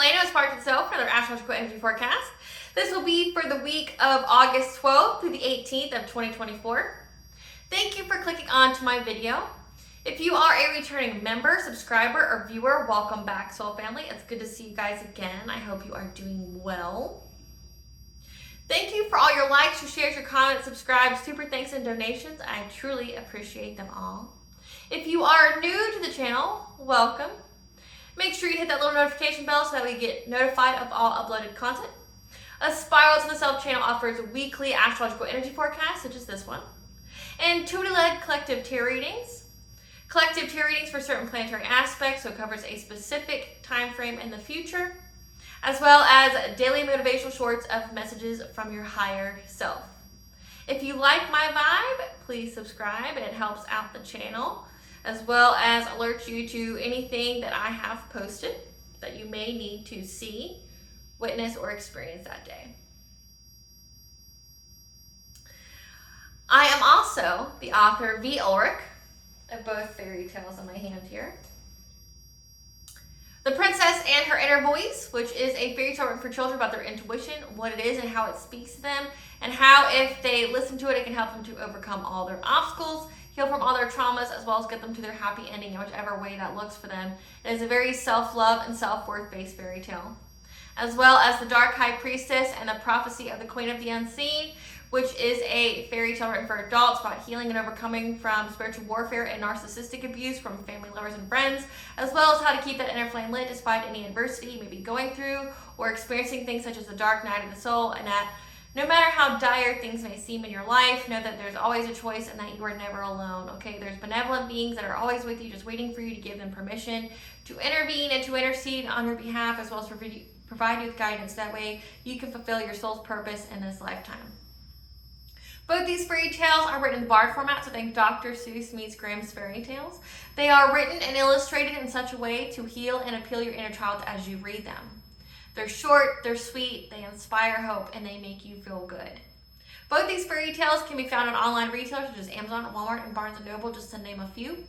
Llewellyns, Astrological itself for their astrological energy forecast. This will be for the week of August 12th through the 18th of 2024. Thank you for clicking on to my video. If you are a returning member, subscriber, or viewer, welcome back, Soul Family. It's good to see you guys again. I hope you are doing well. Thank you for all your likes, your shares, your comments, subscribes, super thanks, and donations. I truly appreciate them all. If you are new to the channel, welcome. Make sure you hit that little notification bell so that we get notified of all uploaded content. A Spiral to the Self channel offers weekly astrological energy forecasts, such as this one, and intuitive-led collective tarot readings. Collective tarot readings for certain planetary aspects, so it covers a specific time frame in the future, as well as daily motivational shorts of messages from your higher self. If you like my vibe, please subscribe. It helps out the channel, as well as alerts you to anything that I have posted that you may need to see, witness, or experience that day. I am also the author V. Ulrich of both fairy tales in my hand here. The Princess and Her Inner Voice, which is a fairy tale written for children about their intuition, what it is and how it speaks to them, and how if they listen to it, it can help them to overcome all their obstacles, heal from all their traumas, as well as get them to their happy ending in whichever way that looks for them. It is a very self-love and self-worth based fairy tale. As well as The Dark High Priestess and The Prophecy of the Queen of the Unseen, which is a fairy tale written for adults about healing and overcoming from spiritual warfare and narcissistic abuse from family, lovers, and friends, as well as how to keep that inner flame lit despite any adversity you may be going through or experiencing things such as the dark night of the soul, and that no matter how dire things may seem in your life, know that there's always a choice and that you are never alone, okay? There's benevolent beings that are always with you, just waiting for you to give them permission to intervene and to intercede on your behalf, as well as provide you with guidance. That way you can fulfill your soul's purpose in this lifetime. Both these fairy tales are written in the Bard format, so think Dr. Seuss meets Grimm's fairy tales. They are written and illustrated in such a way to heal and appeal your inner child as you read them. They're short, they're sweet, they inspire hope, and they make you feel good. Both these fairy tales can be found on online retailers such as Amazon, Walmart, and Barnes & Noble, just to name a few.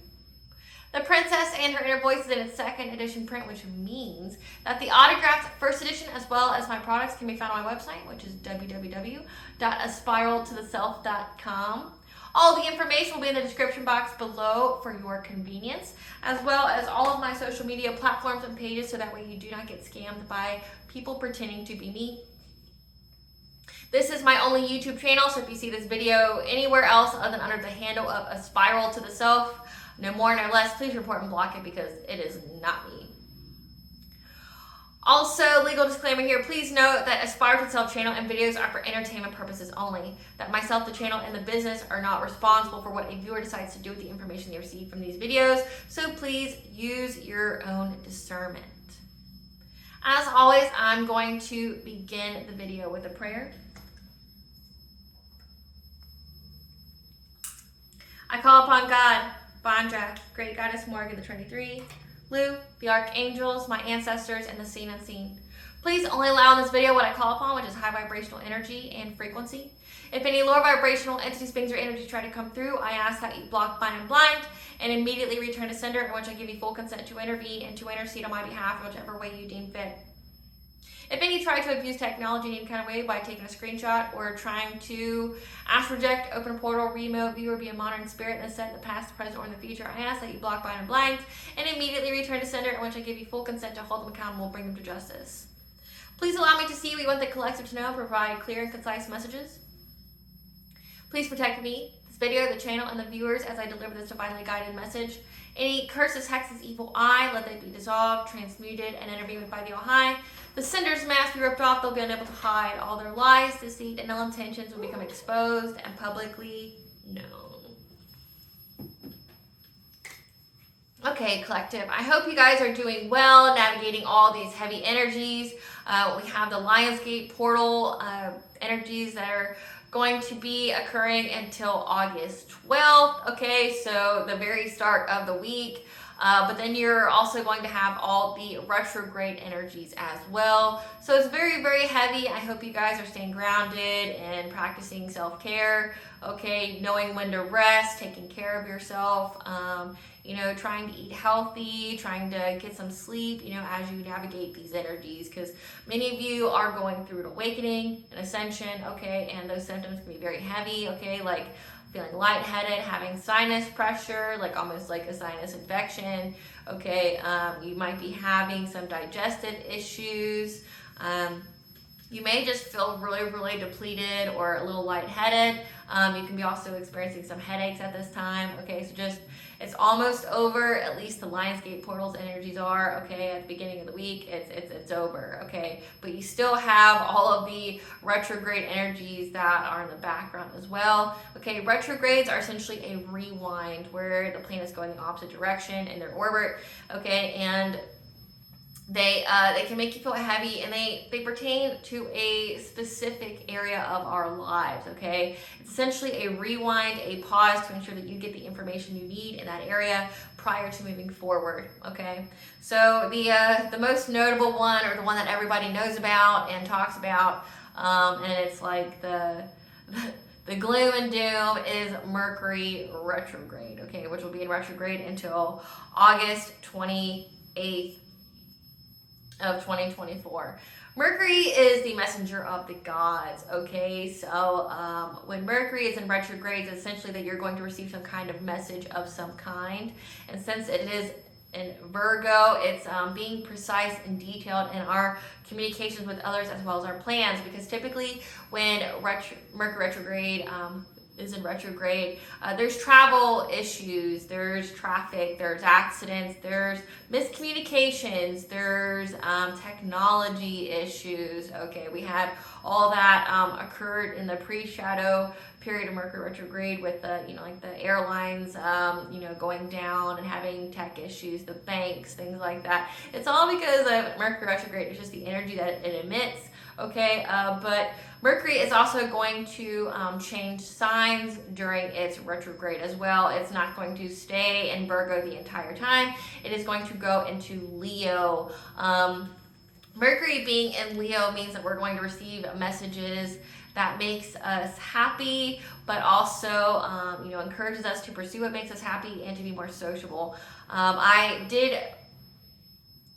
The Princess and Her Inner Voice is in its second edition print, which means that the autographed first edition, as well as my products, can be found on my website, which is www.aspiraltotheself.com. All the information will be in the description box below for your convenience, as well as all of my social media platforms and pages, so that way you do not get scammed by people pretending to be me. This is my only YouTube channel, so if you see this video anywhere else other than under the handle of A Spiral to the Self, no more, no less, please report and block it because it is not me. Also, legal disclaimer here, please note that A Spiral to the Self channel and videos are for entertainment purposes only. That myself, the channel, and the business are not responsible for what a viewer decides to do with the information they receive from these videos, so please use your own discernment. As always, I'm going to begin the video with a prayer. I call upon God, Bandra, Great Goddess Morgan, the Trinity Three, Lu, the Archangels, my ancestors, and the seen and unseen. Please only allow in this video what I call upon, which is high vibrational energy and frequency. If any lower vibrational entities, beings, or energy try to come through, I ask that you block, bind, and blind, and immediately return to sender, in which I give you full consent to intervene and to intercede on my behalf in whichever way you deem fit. If any try to abuse technology in any kind of way by taking a screenshot or trying to astral project, open a portal, remote, view, or be a modern spirit that's set in the past, the present, or in the future, I ask that you block, bind, and blind, and immediately return to sender, in which I give you full consent to hold them accountable and bring them to justice. Please allow me to see what you want the collective to know and provide clear and concise messages. Please protect me, this video, the channel, and the viewers as I deliver this divinely guided message. Any curses, hexes, evil eye, let they be dissolved, transmuted, and intervened by the All-High. The sender's mask be ripped off, they'll be unable to hide. All their lies, deceit, and ill intentions will become exposed and publicly known. Okay, collective, I hope you guys are doing well, navigating all these heavy energies. We have the Lionsgate portal energies that are going to be occurring until August 12th. Okay, so the very start of the week. But then you're also going to have all the retrograde energies as well. So it's very, very heavy. I hope you guys are staying grounded and practicing self-care, okay, knowing when to rest, taking care of yourself, trying to eat healthy, trying to get some sleep, as you navigate these energies, because many of you are going through an awakening, an ascension, okay, and those symptoms can be very heavy, okay, like feeling lightheaded, having sinus pressure, like almost like a sinus infection, okay, you might be having some digestive issues, you may just feel really, really depleted or a little lightheaded. You can be also experiencing some headaches at this time. Okay, so just, it's almost over. At least the Lionsgate portal's energies are, okay, at the beginning of the week, it's over, okay? But you still have all of the retrograde energies that are in the background as well. Okay, retrogrades are essentially a rewind where the planet's going the opposite direction in their orbit, okay, and they can make you feel heavy, and they pertain to a specific area of our lives, okay? It's essentially a rewind, a pause to ensure that you get the information you need in that area prior to moving forward, okay? So the most notable one, or the one that everybody knows about and talks about, and it's like the gloom and doom, is Mercury retrograde, okay, which will be in retrograde until August 28th of 2024. Mercury is the messenger of the gods, okay? So when Mercury is in retrograde, it's essentially that you're going to receive some kind of message of some kind. And since it is in Virgo, it's being precise and detailed in our communications with others as well as our plans, because typically when Mercury retrograde is in retrograde, there's travel issues, there's traffic, there's accidents, there's miscommunications, there's technology issues. Okay, we had all that occurred in the pre-shadow period of Mercury retrograde with the, like the airlines, going down and having tech issues, the banks, things like that. It's all because of Mercury retrograde. It's just the energy that it emits. Okay, but Mercury is also going to change signs during its retrograde as well. It's not going to stay in Virgo the entire time. It is going to go into Leo. Mercury being in Leo means that we're going to receive messages that makes us happy, but also encourages us to pursue what makes us happy and to be more sociable.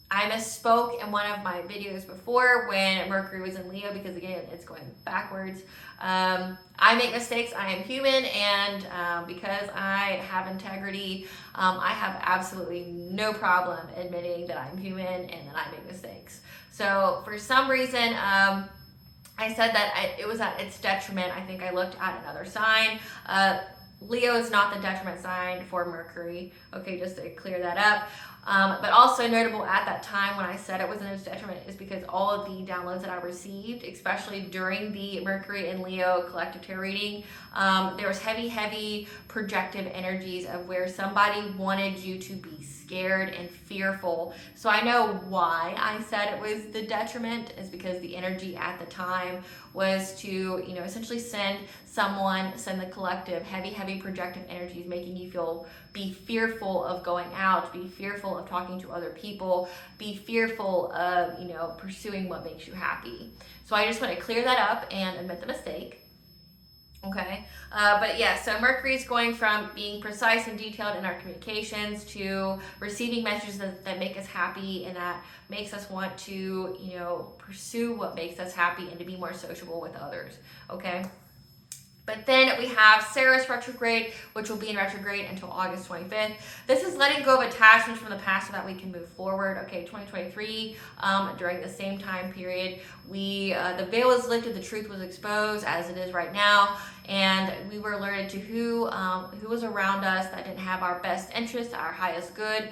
I misspoke in one of my videos before when Mercury was in Leo, because again, it's going backwards. I make mistakes, I am human, and because I have integrity, I have absolutely no problem admitting that I'm human and that I make mistakes. So for some reason, I said that it was at its detriment. I think I looked at another sign. Leo is not the detriment sign for Mercury. Okay, just to clear that up. But also notable at that time when I said it was in its detriment is because all of the downloads that I received, especially during the Mercury and Leo collective tarot reading, there was heavy projective energies of where somebody wanted you to be scared and fearful. So I know why I said it was the detriment is because the energy at the time was to, essentially send the collective heavy projective energies, making you be fearful of going out, be fearful of talking to other people, be fearful of, pursuing what makes you happy. So I just want to clear that up and admit the mistake. Okay, but yeah, so Mercury is going from being precise and detailed in our communications to receiving messages that make us happy and that makes us want to, pursue what makes us happy and to be more sociable with others. Okay. But then we have Ceres retrograde, which will be in retrograde until August 25th. This is letting go of attachments from the past so that we can move forward. Okay, 2023, during the same time period, the veil was lifted, the truth was exposed as it is right now, and we were alerted to who was around us that didn't have our best interest, our highest good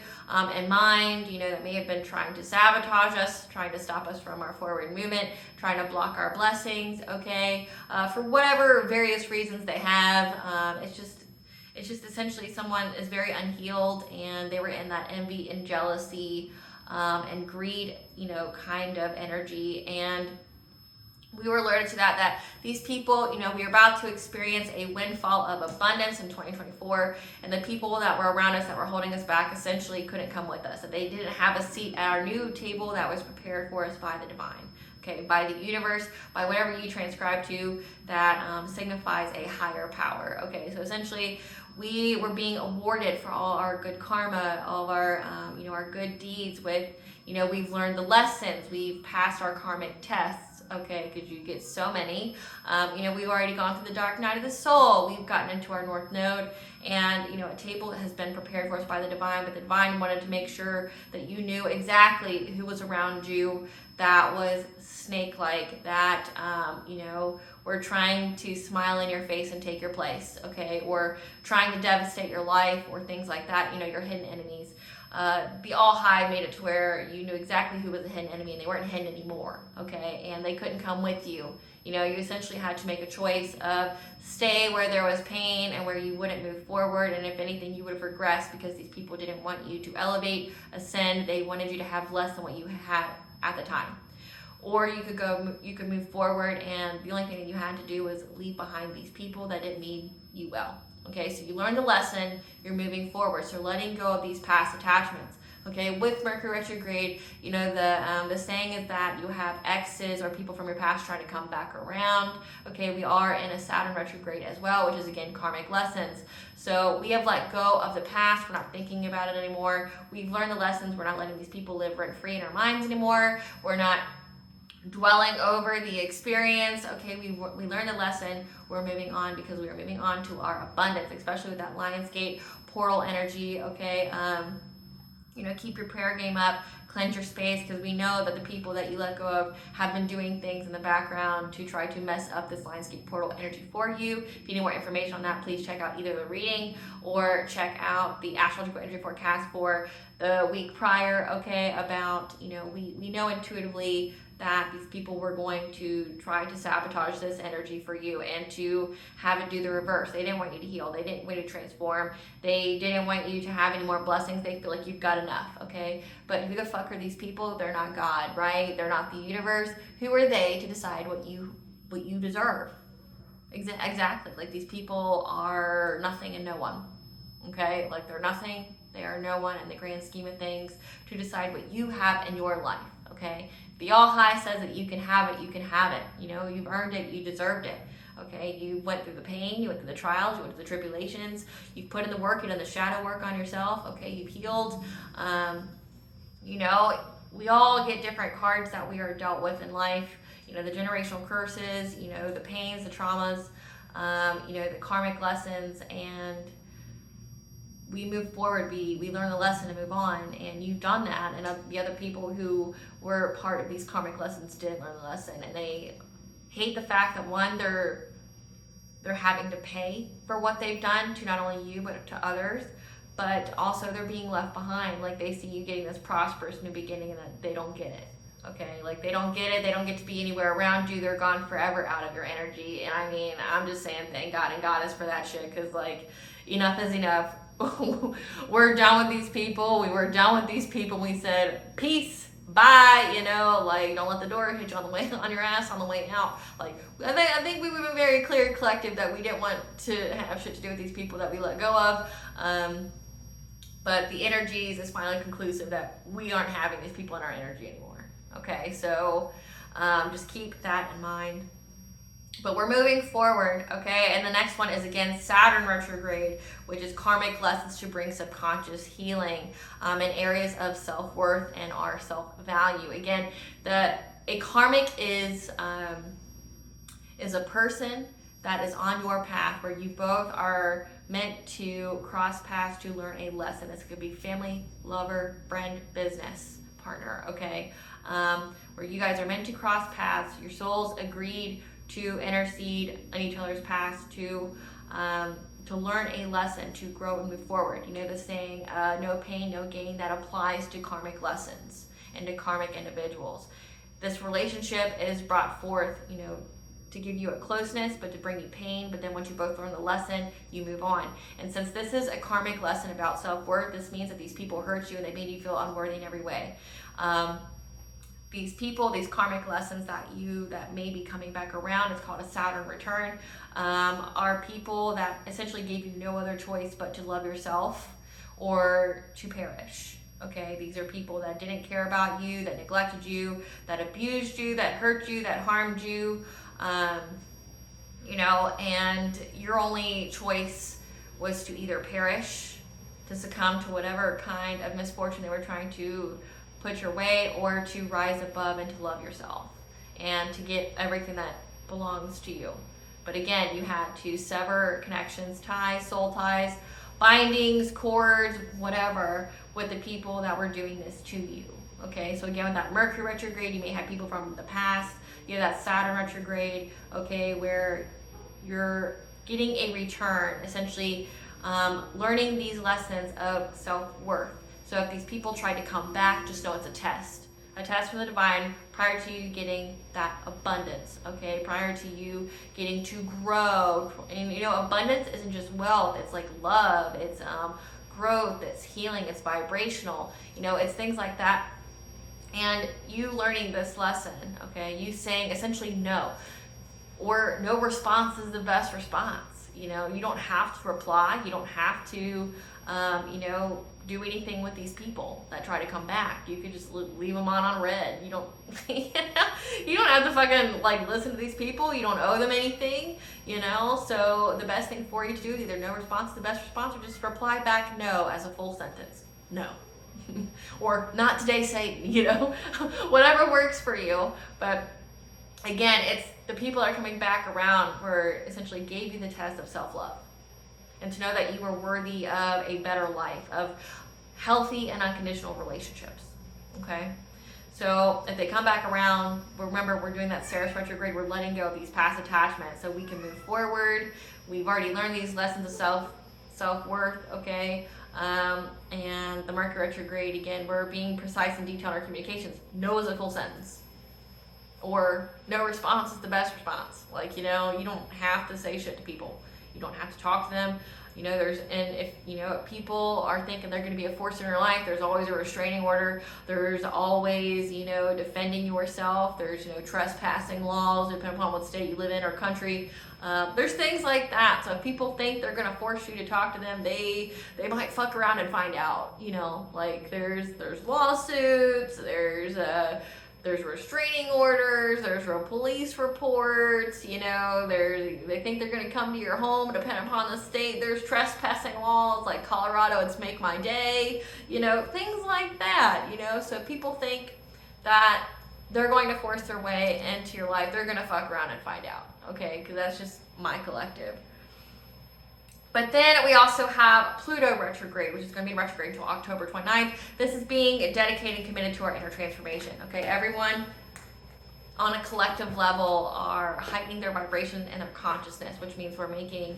in mind, that may have been trying to sabotage us, trying to stop us from our forward movement, trying to block our blessings, okay, for whatever various reasons they have. It's just essentially someone is very unhealed, and they were in that envy and jealousy and greed, kind of energy. And we were alerted to that these people, we are about to experience a windfall of abundance in 2024, and the people that were around us that were holding us back essentially couldn't come with us. That they didn't have a seat at our new table that was prepared for us by the divine, okay, by the universe, by whatever you transcribe to that signifies a higher power, okay? So essentially, we were being awarded for all our good karma, all of our, our good deeds with, we've learned the lessons, we've passed our karmic tests, okay, because you get so many. We've already gone through the dark night of the soul, we've gotten into our north node, and, a table has been prepared for us by the divine, but the divine wanted to make sure that you knew exactly who was around you that was snake-like, that, we're trying to smile in your face and take your place, okay, or trying to devastate your life, or things like that, your hidden enemies. The All High made it to where you knew exactly who was a hidden enemy, and they weren't hidden anymore, okay, and they couldn't come with you. You essentially had to make a choice of stay where there was pain and where you wouldn't move forward, and if anything, you would have regressed because these people didn't want you to elevate, ascend. They wanted you to have less than what you had at the time. Or you could move forward, and the only thing that you had to do was leave behind these people that didn't mean you well. Okay, so you learned the lesson, you're moving forward. So letting go of these past attachments. Okay, with Mercury retrograde, the saying is that you have exes or people from your past trying to come back around. Okay, we are in a Saturn retrograde as well, which is again karmic lessons. So we have let go of the past. We're not thinking about it anymore. We've learned the lessons. We're not letting these people live rent free in our minds anymore. We're not dwelling over the experience. Okay, we learned the lesson. We're moving on because we are moving on to our abundance, especially with that Lionsgate portal energy. Okay, keep your prayer game up, cleanse your space, because we know that the people that you let go of have been doing things in the background to try to mess up this Lionsgate portal energy for you. If you need more information on that, please check out either the reading or check out the astrological energy forecast for the week prior. Okay, about we know intuitively that these people were going to try to sabotage this energy for you and to have it do the reverse. They didn't want you to heal. They didn't want you to transform. They didn't want you to have any more blessings. They feel like you've got enough, okay? But who the fuck are these people? They're not God, right? They're not the universe. Who are they to decide what you deserve? Exactly. Like, these people are nothing and no one, okay? Like, they're nothing. They are no one in the grand scheme of things to decide what you have in your life, okay? The All High says that you can have it, you can have it. You've earned it, you deserved it. Okay, you went through the pain, you went through the trials, you went through the tribulations, you've put in the work, you've done the shadow work on yourself, okay, you've healed. We all get different cards that we are dealt with in life. The generational curses, the pains, the traumas, the karmic lessons, and we move forward, we learn the lesson and move on, and you've done that, and the other people who were part of these karmic lessons didn't learn the lesson, and they hate the fact that, one, they're having to pay for what they've done to not only you but to others, but also they're being left behind. Like, they see you getting this prosperous new beginning and that they don't get it. Okay, like, they don't get it, they don't get to be anywhere around you, they're gone forever out of your energy. And I mean, I'm just saying thank God and Goddess for that shit, because like, enough is enough. We're done with these people. We were done with these people. We said peace, bye. Like, don't let the door hit you on your ass on the way out. Like, I think we were very clear collective that we didn't want to have shit to do with these people that we let go of. But the energies is finally conclusive that we aren't having these people in our energy anymore. Okay, so just keep that in mind. But we're moving forward, okay? And the next one is, again, Saturn retrograde, which is karmic lessons to bring subconscious healing in areas of self-worth and our self-value. Again, a karmic is a person that is on your path where you both are meant to cross paths to learn a lesson. This could be family, lover, friend, business partner, okay? Where you guys are meant to cross paths. Your souls agreed to intercede on each other's paths to learn a lesson, to grow and move forward. The saying, no pain, no gain, that applies to karmic lessons and to karmic individuals. This relationship is brought forth, to give you a closeness, but to bring you pain. But then once you both learn the lesson, you move on. And since this is a karmic lesson about self-worth, this means that these people hurt you and they made you feel unworthy in every way. these people, these karmic lessons that may be coming back around, it's called a Saturn return, are people that essentially gave you no other choice but to love yourself or to perish. Okay, these are people that didn't care about you, that neglected you, that abused you, that hurt you, that harmed you, and your only choice was to either perish, to succumb to whatever kind of misfortune they were trying to put your way, or to rise above and to love yourself and to get everything that belongs to you. But again, you had to sever connections, ties, soul ties, bindings, cords, whatever, with the people that were doing this to you. Okay, so again, with that Mercury retrograde, you may have people from the past. You have that Saturn retrograde, okay, where you're getting a return, essentially learning these lessons of self-worth. So if these people try to come back, just know it's a test from the divine prior to you getting that abundance, okay? Prior to you getting to grow. And abundance isn't just wealth, it's like love, it's growth, it's healing, it's vibrational, it's things like that. And you learning this lesson, okay, you saying essentially no, or no response is the best response. You don't have to reply, you don't have to, do anything with these people that try to come back. You could just leave them on red. You don't, you don't have to fucking listen to these people. You don't owe them anything, So the best thing for you to do is either no response, the best response, or just reply back no as a full sentence. No. Or not today, Satan, whatever works for you. But again, it's the people that are coming back around who essentially gave you the test of self-love. And to know that you are worthy of a better life, of healthy and unconditional relationships, okay? So if they come back around, remember we're doing that Ceres retrograde, we're letting go of these past attachments so we can move forward. We've already learned these lessons of self-worth, okay? And the Mercury retrograde, again, we're being precise and detailed in our communications. No is a full sentence. Or no response is the best response. You don't have to say shit to people. You don't have to talk to them. If people are thinking they're going to be a force in your life, there's always a restraining order. There's always, defending yourself. There's, trespassing laws, depending upon what state you live in or country. There's things like that. So if people think they're going to force you to talk to them, they might fuck around and find out, there's lawsuits, there's restraining orders, there's police reports, they think they're gonna come to your home, depending upon the state, there's trespassing laws, like Colorado, it's Make My Day, things like that, so people think that they're going to force their way into your life, they're gonna fuck around and find out, okay, because that's just my collective. But then we also have Pluto retrograde, which is going to be retrograde until October 29th. This is being dedicated and committed to our inner transformation. Okay, everyone on a collective level are heightening their vibration and their consciousness, which means we're making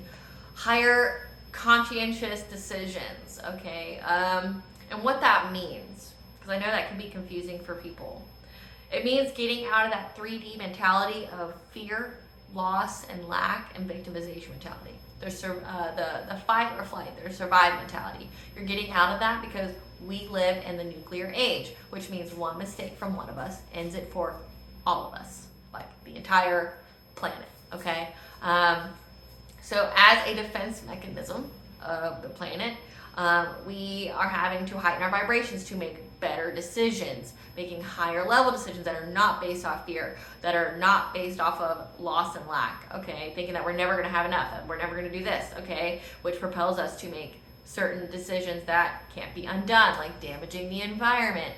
higher conscientious decisions. Okay, and what that means, because I know that can be confusing for people. It means getting out of that 3D mentality of fear, loss, and lack, and victimization mentality. There's the fight or flight, there's survive mentality. You're getting out of that because we live in the nuclear age, which means one mistake from one of us ends it for all of us, like the entire planet, okay? So as a defense mechanism of the planet, we are having to heighten our vibrations to make better decisions, making higher level decisions that are not based off fear, that are not based off of loss and lack, okay? Thinking that we're never gonna have enough, that we're never gonna do this, okay? Which propels us to make certain decisions that can't be undone, like damaging the environment,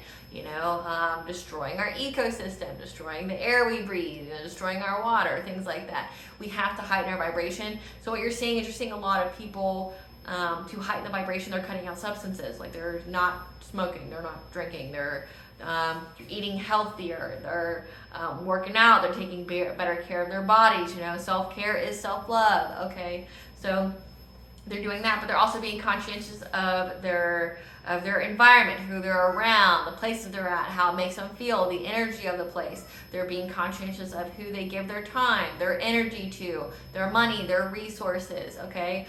destroying our ecosystem, destroying the air we breathe, destroying our water, things like that. We have to heighten our vibration. So what you're seeing is you're seeing a lot of people to heighten the vibration, they're cutting out substances, like they're not smoking, they're not drinking, they're eating healthier, they're working out, they're taking better care of their bodies. Self-care is self-love, okay? So they're doing that, but they're also being conscientious of their environment, who they're around, the places they're at, how it makes them feel, the energy of the place. They're being conscientious of who they give their time, their energy to, their money, their resources, okay?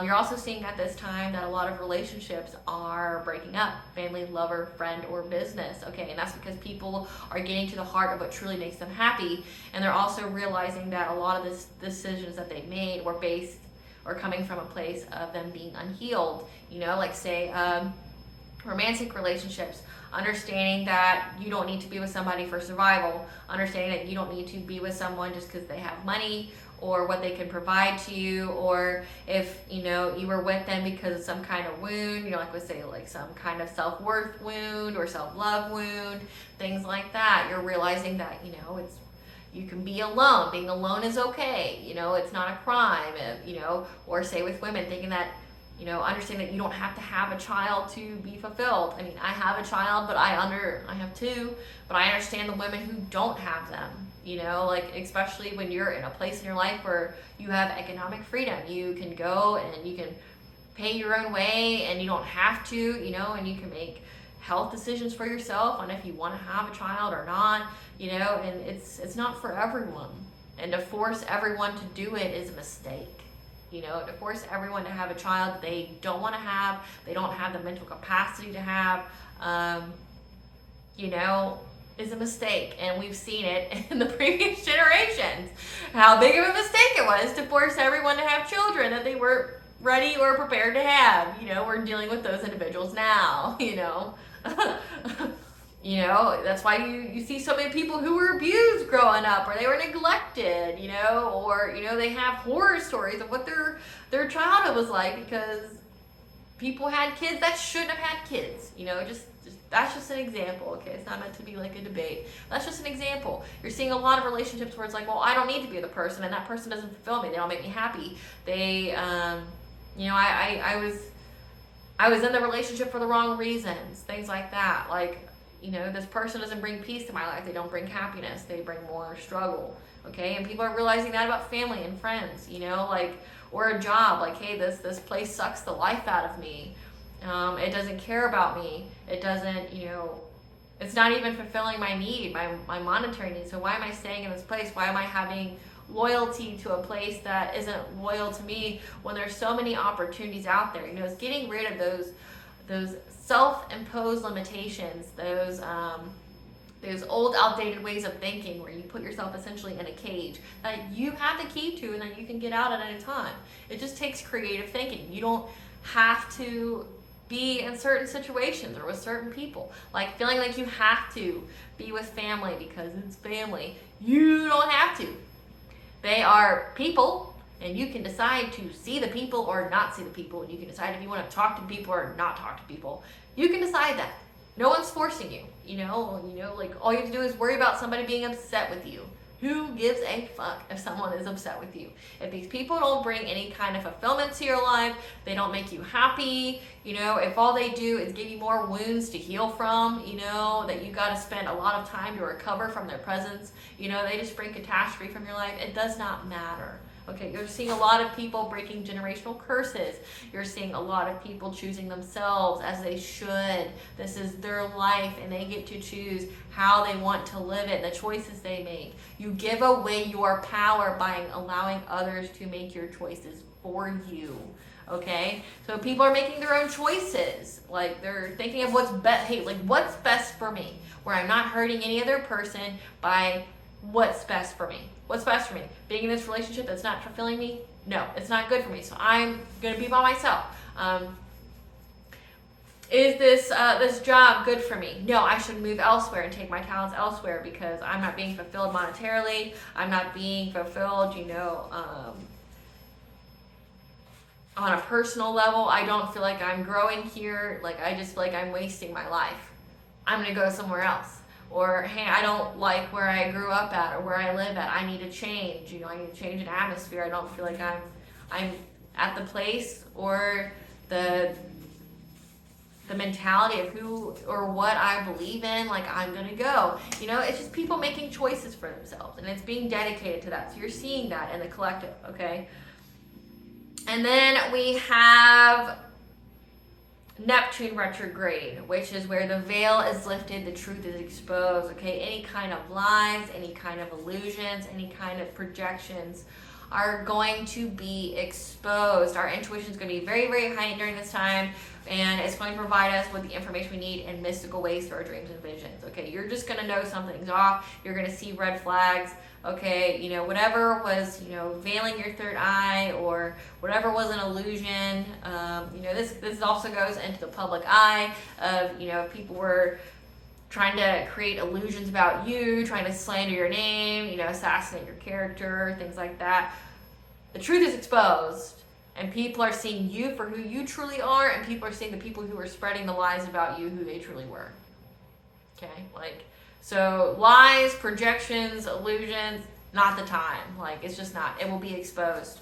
You're also seeing at this time that a lot of relationships are breaking up, family, lover, friend, or business, okay? And that's because people are getting to the heart of what truly makes them happy, and they're also realizing that a lot of the decisions that they made were based or coming from a place of them being unhealed, like say, romantic relationships, understanding that you don't need to be with somebody for survival, understanding that you don't need to be with someone just because they have money or what they can provide to you, or if you were with them because of some kind of wound, like we say, like some kind of self-worth wound or self-love wound, things like that. You're realizing that you can be alone. Being alone is okay. It's not a crime. Or say with women, thinking that understand that you don't have to have a child to be fulfilled. I mean, I have a child, but I have two, but I understand the women who don't have them, like especially when you're in a place in your life where you have economic freedom. You can go and you can pay your own way and you don't have to, and you can make health decisions for yourself on if you want to have a child or not, and it's not for everyone. And to force everyone to do it is a mistake. To force everyone to have a child they don't want to have, they don't have the mental capacity to have, is a mistake. And we've seen it in the previous generations, how big of a mistake it was to force everyone to have children that they weren't ready or prepared to have. We're dealing with those individuals now, that's why you see so many people who were abused growing up, or they were neglected, or they have horror stories of what their childhood was like because people had kids that shouldn't have had kids. Just that's just an example, okay? It's not meant to be like a debate. That's just an example. You're seeing a lot of relationships where it's like, well, I don't need to be the person, and that person doesn't fulfill me. They don't make me happy. They, I was in the relationship for the wrong reasons, things like that. Like, this person doesn't bring peace to my life. They don't bring happiness. They bring more struggle, okay? And people are realizing that about family and friends, or a job. Like, hey, this place sucks the life out of me. It doesn't care about me. It doesn't, it's not even fulfilling my need, my monetary need. So why am I staying in this place? Why am I having loyalty to a place that isn't loyal to me when there's so many opportunities out there? It's getting rid of those self-imposed limitations, those old outdated ways of thinking where you put yourself essentially in a cage that you have the key to and that you can get out at any time. It just takes creative thinking. You don't have to be in certain situations or with certain people, like feeling like you have to be with family because it's family. You don't have to. They are people, and you can decide to see the people or not see the people, and you can decide if you want to talk to people or not talk to people. You can decide that. No one's forcing you, like all you have to do is worry about somebody being upset with you. Who gives a fuck if someone is upset with you? If these people don't bring any kind of fulfillment to your life, they don't make you happy, if all they do is give you more wounds to heal from, that you got to spend a lot of time to recover from their presence, they just bring catastrophe from your life, it does not matter. Okay, you're seeing a lot of people breaking generational curses. You're seeing a lot of people choosing themselves as they should. This is their life, and they get to choose how they want to live it, the choices they make. You give away your power by allowing others to make your choices for you. Okay, so people are making their own choices. Like they're thinking of what's best. Hey, like what's best for me, where I'm not hurting any other person by what's best for me. What's best for me? Being in this relationship that's not fulfilling me? No, it's not good for me. So I'm gonna be by myself. Is this job good for me? No, I should move elsewhere and take my talents elsewhere because I'm not being fulfilled monetarily. I'm not being fulfilled, on a personal level. I don't feel like I'm growing here. Like I just feel like I'm wasting my life. I'm gonna go somewhere else. Or, hey, I don't like where I grew up at or where I live at. I need to change. I need to change an atmosphere. I don't feel like I'm at the place or the mentality of who or what I believe in. Like, I'm going to go. It's just people making choices for themselves. And it's being dedicated to that. So you're seeing that in the collective, okay? And then we have Neptune retrograde, which is where the veil is lifted, the truth is exposed, okay? Any kind of lies, any kind of illusions, any kind of projections are going to be exposed. Our intuition is going to be very, very heightened during this time, and it's going to provide us with the information we need in mystical ways through our dreams and visions, okay? You're just going to know something's off. You're going to see red flags, okay? You know, whatever was, you know, veiling your third eye or whatever was an illusion, you know, this also goes into the public eye of, you know, if people were trying to create illusions about you, trying to slander your name, you know, assassinate your character, things like that. The truth is exposed, and people are seeing you for who you truly are, and people are seeing the people who are spreading the lies about you who they truly were. Okay? Like, so lies, projections, illusions, not the time. Like, it's just not. It will be exposed.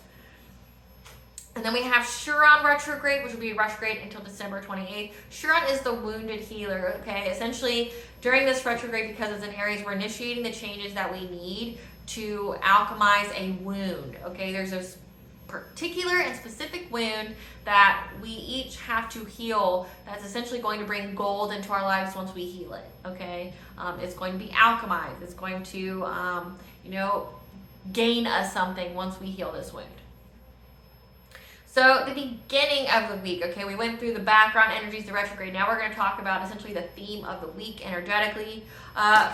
And then we have Chiron retrograde, which will be retrograde until December 28th. Chiron is the wounded healer, okay? Essentially, during this retrograde, because it's in Aries, we're initiating the changes that we need to alchemize a wound, okay? There's a particular and specific wound that we each have to heal that's essentially going to bring gold into our lives once we heal it, okay? It's going to be alchemized. It's going to, you know, gain us something once we heal this wound. So the beginning of the week, okay, we went through the background energies, the retrograde. Now we're going to talk about essentially the theme of the week energetically.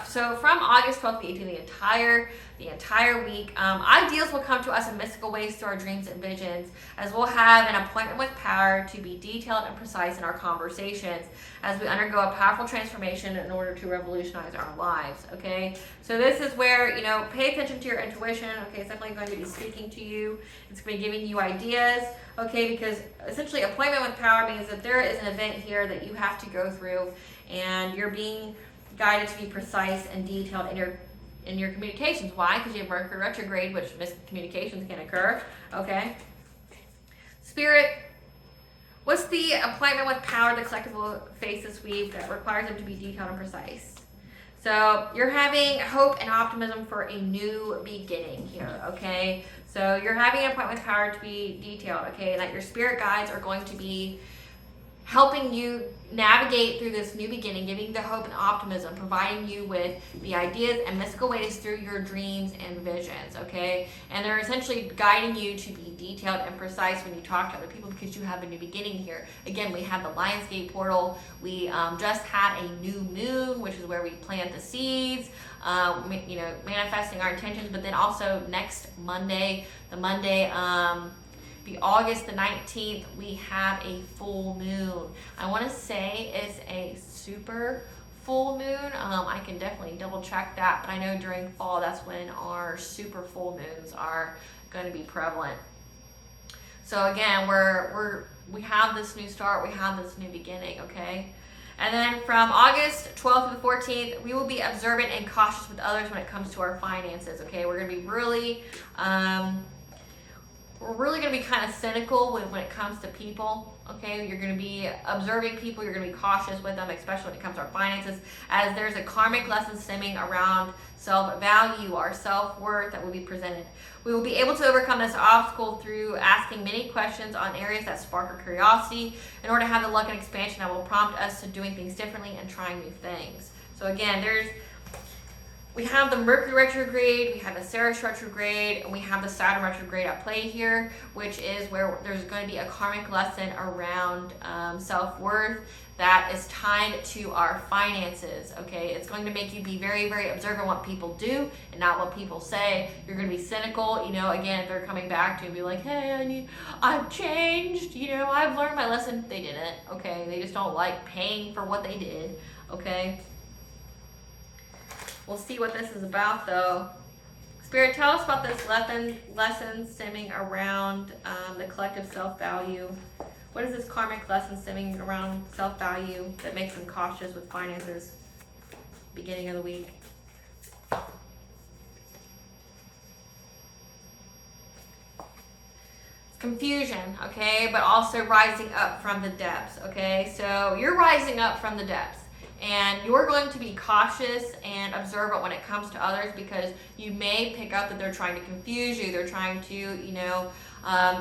So from August 12th to 18th, the entire week, ideas will come to us in mystical ways through our dreams and visions, as we'll have an appointment with power to be detailed and precise in our conversations as we undergo a powerful transformation in order to revolutionize our lives, okay? So this is where, you know, pay attention to your intuition, okay? It's definitely going to be speaking to you. It's going to be giving you ideas, okay? Because essentially appointment with power means that there is an event here that you have to go through, and you're being guided to be precise and detailed in your communications. Why? Because you have Mercury retrograde, which miscommunications can occur, okay? Spirit, what's the appointment with power the collective will face this week that requires them to be detailed and precise? So you're having hope and optimism for a new beginning here, okay? So you're having an appointment with power to be detailed, okay? And that your spirit guides are going to be helping you navigate through this new beginning, giving you the hope and optimism, providing you with the ideas and mystical ways through your dreams and visions, okay? And they're essentially guiding you to be detailed and precise when you talk to other people because you have a new beginning here. Again, we have the Lionsgate portal. We just had a new moon, which is where we plant the seeds, you know, manifesting our intentions, but then also next Monday, the August the 19th, we have a full moon. I want to say it's a super full moon. I can definitely double check that, but I know during fall, that's when our super full moons are going to be prevalent. So again, we have this new start, we have this new beginning, okay? And then from August 12th to the 14th, we will be observant and cautious with others when it comes to our finances, okay? We're going to be really, going to be kind of cynical when it comes to people, okay? You're going to be observing people. You're going to be cautious with them, especially when it comes to our finances, as there's a karmic lesson stemming around self-value, our self-worth that will be presented. We will be able to overcome this obstacle through asking many questions on areas that spark our curiosity in order to have the luck and expansion that will prompt us to doing things differently and trying new things. So again, we have the Mercury retrograde, we have the Ceres retrograde, and we have the Saturn retrograde at play here, which is where there's going to be a karmic lesson around self-worth that is tied to our finances, okay? It's going to make you be very, very observant what people do and not what people say. You're going to be cynical, you know, again, if they're coming back to you and be like, hey, I've changed, you know, I've learned my lesson. They didn't, okay? They just don't like paying for what they did, okay? We'll see what this is about, though. Spirit, tell us about this lesson stemming around the collective self-value. What is this karmic lesson stemming around self-value that makes them cautious with finances? Beginning of the week. Confusion, okay, but also rising up from the depths, okay? So you're rising up from the depths. And you're going to be cautious and observant when it comes to others, because you may pick up that they're trying to confuse you. They're trying to, you know,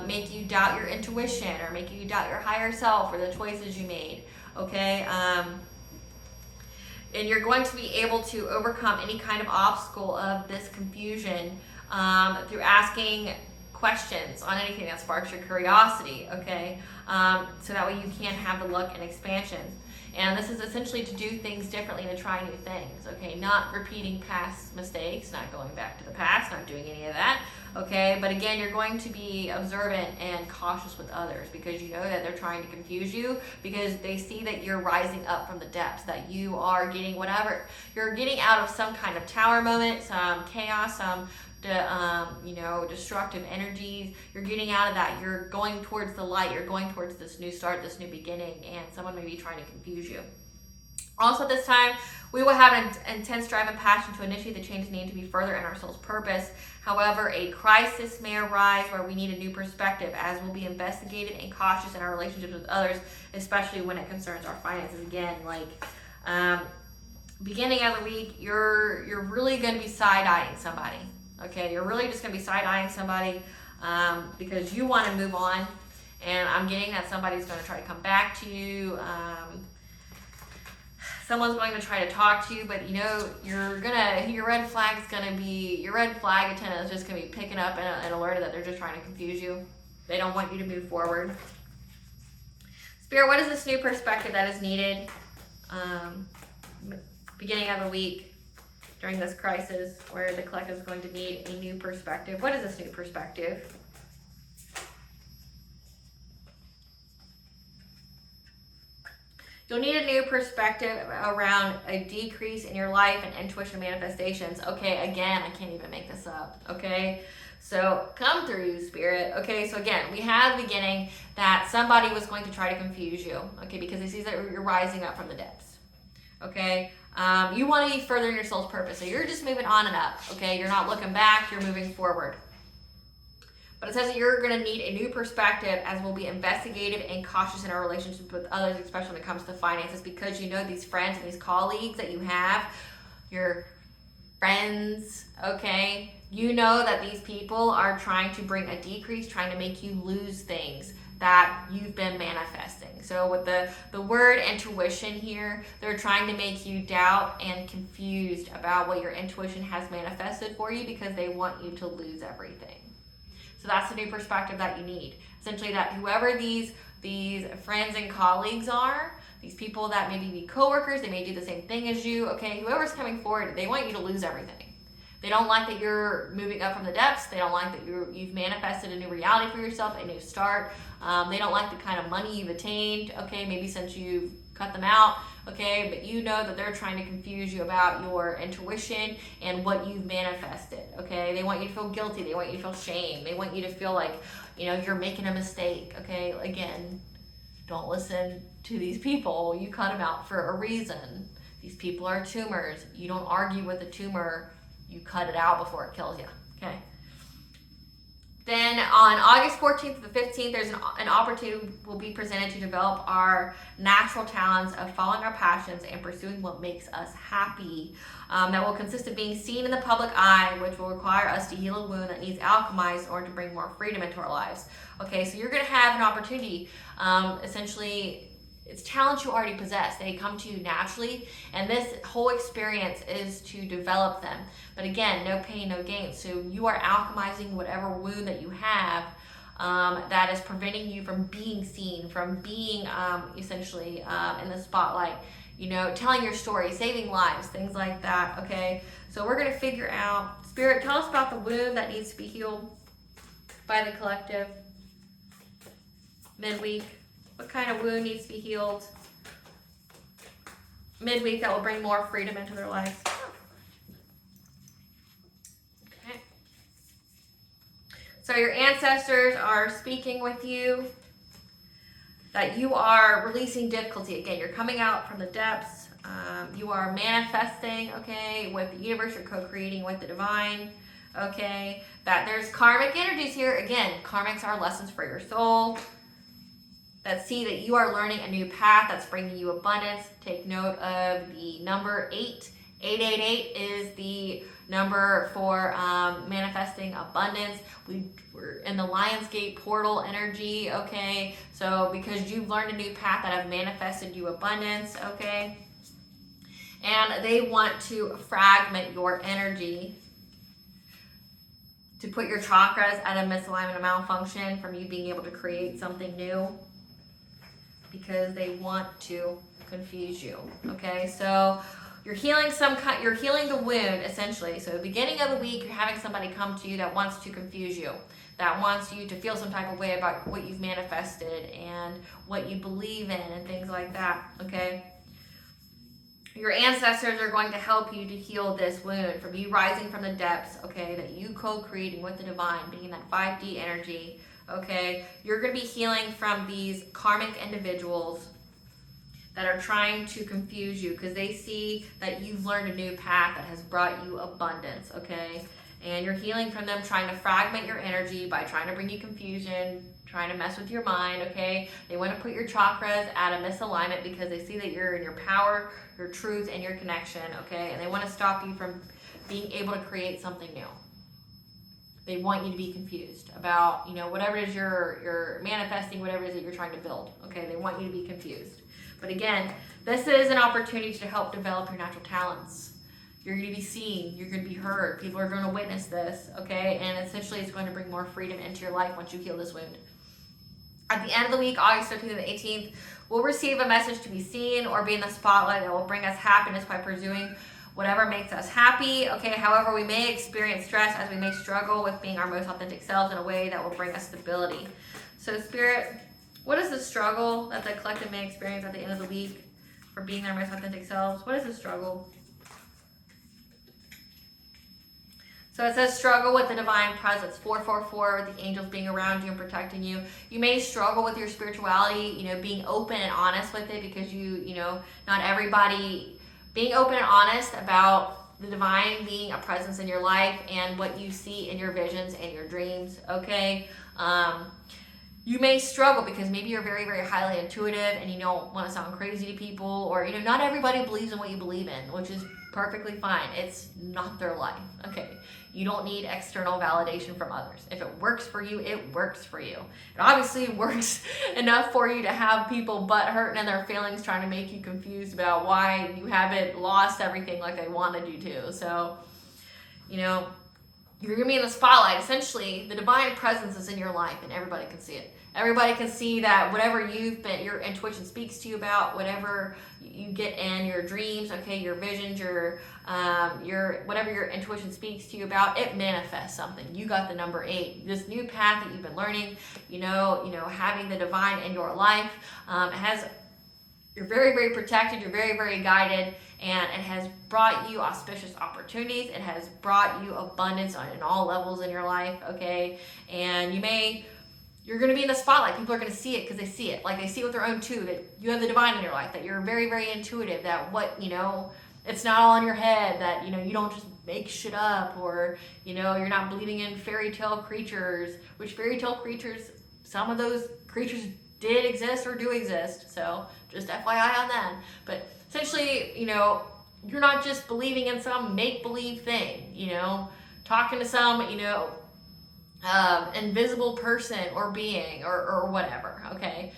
make you doubt your intuition, or make you doubt your higher self or the choices you made. Okay. And you're going to be able to overcome any kind of obstacle of this confusion through asking questions on anything that sparks your curiosity, okay? So that way you can have the luck and expansion. And this is essentially to do things differently and to try new things, okay? Not repeating past mistakes, not going back to the past, not doing any of that, okay? But again, you're going to be observant and cautious with others, because you know that they're trying to confuse you, because they see that you're rising up from the depths, that you are getting whatever. You're getting out of some kind of tower moment, some chaos, some you know, destructive energies. You're getting out of that. You're going towards the light. You're going towards this new start, this new beginning, and someone may be trying to confuse you. Also at this time, we will have an intense drive and passion to initiate the changes needed to be further in our soul's purpose. However, a crisis may arise where we need a new perspective, as we'll be investigated and cautious in our relationships with others, especially when it concerns our finances. Again, like beginning of the week, you're really going to be side-eyeing somebody. Okay, you're really just going to be side-eyeing somebody because you want to move on, and I'm getting that somebody's going to try to come back to you. Someone's going to try to talk to you, but you know, your red flag antenna is just going to be picking up and alerted that they're just trying to confuse you. They don't want you to move forward. Spirit, what is this new perspective that is needed beginning of the week? During this crisis where the collective is going to need a new perspective. What is this new perspective? You'll need a new perspective around a decrease in your life and intuition manifestations. Okay, again, I can't even make this up. Okay, so come through, you Spirit. Okay, so again, we had the beginning that somebody was going to try to confuse you. Okay, because they see that you're rising up from the depths. Okay. You want to be furthering your soul's purpose. So you're just moving on and up, okay? You're not looking back, you're moving forward. But it says that you're going to need a new perspective, as we'll be investigative and cautious in our relationships with others, especially when it comes to finances, because you know these friends and these colleagues that you have, your friends, okay? You know that these people are trying to bring a decrease, trying to make you lose things that you've been manifesting. So with the word intuition here, they're trying to make you doubt and confused about what your intuition has manifested for you, because they want you to lose everything. So that's the new perspective that you need. Essentially, that whoever these friends and colleagues are, these people that maybe be coworkers, they may do the same thing as you, okay? Whoever's coming forward, they want you to lose everything. They don't like that you're moving up from the depths. They don't like that you've manifested a new reality for yourself, a new start. They don't like the kind of money you've attained, okay, maybe since you've cut them out, okay, but you know that they're trying to confuse you about your intuition and what you've manifested, okay? They want you to feel guilty. They want you to feel shame. They want you to feel like, you know, you're making a mistake, okay? Again, don't listen to these people. You cut them out for a reason. These people are tumors. You don't argue with a tumor. You cut it out before it kills you, okay? Then on August 14th to the 15th, there's an opportunity will be presented to develop our natural talents of following our passions and pursuing what makes us happy. That will consist of being seen in the public eye, which will require us to heal a wound that needs alchemized in order to bring more freedom into our lives. Okay, so you're going to have an opportunity, essentially. It's talents you already possess. They come to you naturally, and this whole experience is to develop them. But again, no pain, no gain. So you are alchemizing whatever wound that you have that is preventing you from being seen, from being essentially in the spotlight, you know, telling your story, saving lives, things like that, okay? So we're going to figure out, Spirit, tell us about the wound that needs to be healed by the collective midweek. What kind of wound needs to be healed midweek that will bring more freedom into their lives? Okay. So your ancestors are speaking with you, that you are releasing difficulty. Again, you're coming out from the depths. You are manifesting, okay, with the universe. You're co-creating with the divine, okay? That there's karmic energies here. Again, karmics are lessons for your soul. that see that you are learning a new path that's bringing you abundance. Take note of the number 8. 888 is the number for manifesting abundance. We're in the Lionsgate portal energy, okay? So because you've learned a new path that have manifested you abundance, okay? And they want to fragment your energy to put your chakras at a misalignment, a malfunction from you being able to create something new, because they want to confuse you, okay? So you're healing you're healing the wound, essentially. So at the beginning of the week, you're having somebody come to you that wants to confuse you, that wants you to feel some type of way about what you've manifested and what you believe in and things like that, okay? Your ancestors are going to help you to heal this wound from you rising from the depths, okay, that you co-creating with the divine, being in that 5D energy, okay? You're going to be healing from these karmic individuals that are trying to confuse you because they see that you've learned a new path that has brought you abundance, okay? And you're healing from them trying to fragment your energy by trying to bring you confusion, trying to mess with your mind, okay? They want to put your chakras at a misalignment because they see that you're in your power, your truth, and your connection, okay? And they want to stop you from being able to create something new. They want you to be confused about, whatever it is you're manifesting, whatever it is that you're trying to build, okay? They want you to be confused. But again, this is an opportunity to help develop your natural talents. You're going to be seen, you're going to be heard, people are going to witness this, okay? And essentially it's going to bring more freedom into your life once you heal this wound. At the end of the week, August 13th and 18th, we'll receive a message to be seen or be in the spotlight that will bring us happiness by pursuing whatever makes us happy, okay? However, we may experience stress as we may struggle with being our most authentic selves in a way that will bring us stability. So Spirit, what is the struggle that the collective may experience at the end of the week for being their most authentic selves? What is the struggle? So it says struggle with the divine presence, 444, with the angels being around you and protecting you. You may struggle with your spirituality, being open and honest with it because not everybody, being open and honest about the divine being a presence in your life and what you see in your visions and your dreams, okay? You may struggle because maybe you're very, very highly intuitive and you don't want to sound crazy to people, or, not everybody believes in what you believe in, which is perfectly fine. It's not their life, okay? You don't need external validation from others. If it works for you, it works for you. It obviously works enough for you to have people butt hurting in their feelings trying to make you confused about why you haven't lost everything like they wanted you to. So, you're gonna be in the spotlight. Essentially, the divine presence is in your life and everybody can see it. Everybody can see that whatever your intuition speaks to you about, whatever you get in your dreams, okay, your visions, your whatever your intuition speaks to you about, it manifests something. You got the number 8. This new path that you've been learning, having the divine in your life, you're very, very protected, you're very, very guided, and it has brought you auspicious opportunities. It has brought you abundance in all levels in your life, okay? And you're going to be in the spotlight. People are going to see it because they see it. Like they see it with their own too, that you have the divine in your life, that you're very, very intuitive, that it's not all in your head, that, you don't just make shit up, or, you're not believing in fairy tale creatures, which fairy tale creatures, some of those creatures did exist or do exist. So just FYI on that. But essentially, you're not just believing in some make-believe thing, talking to some, invisible person or being or whatever, okay?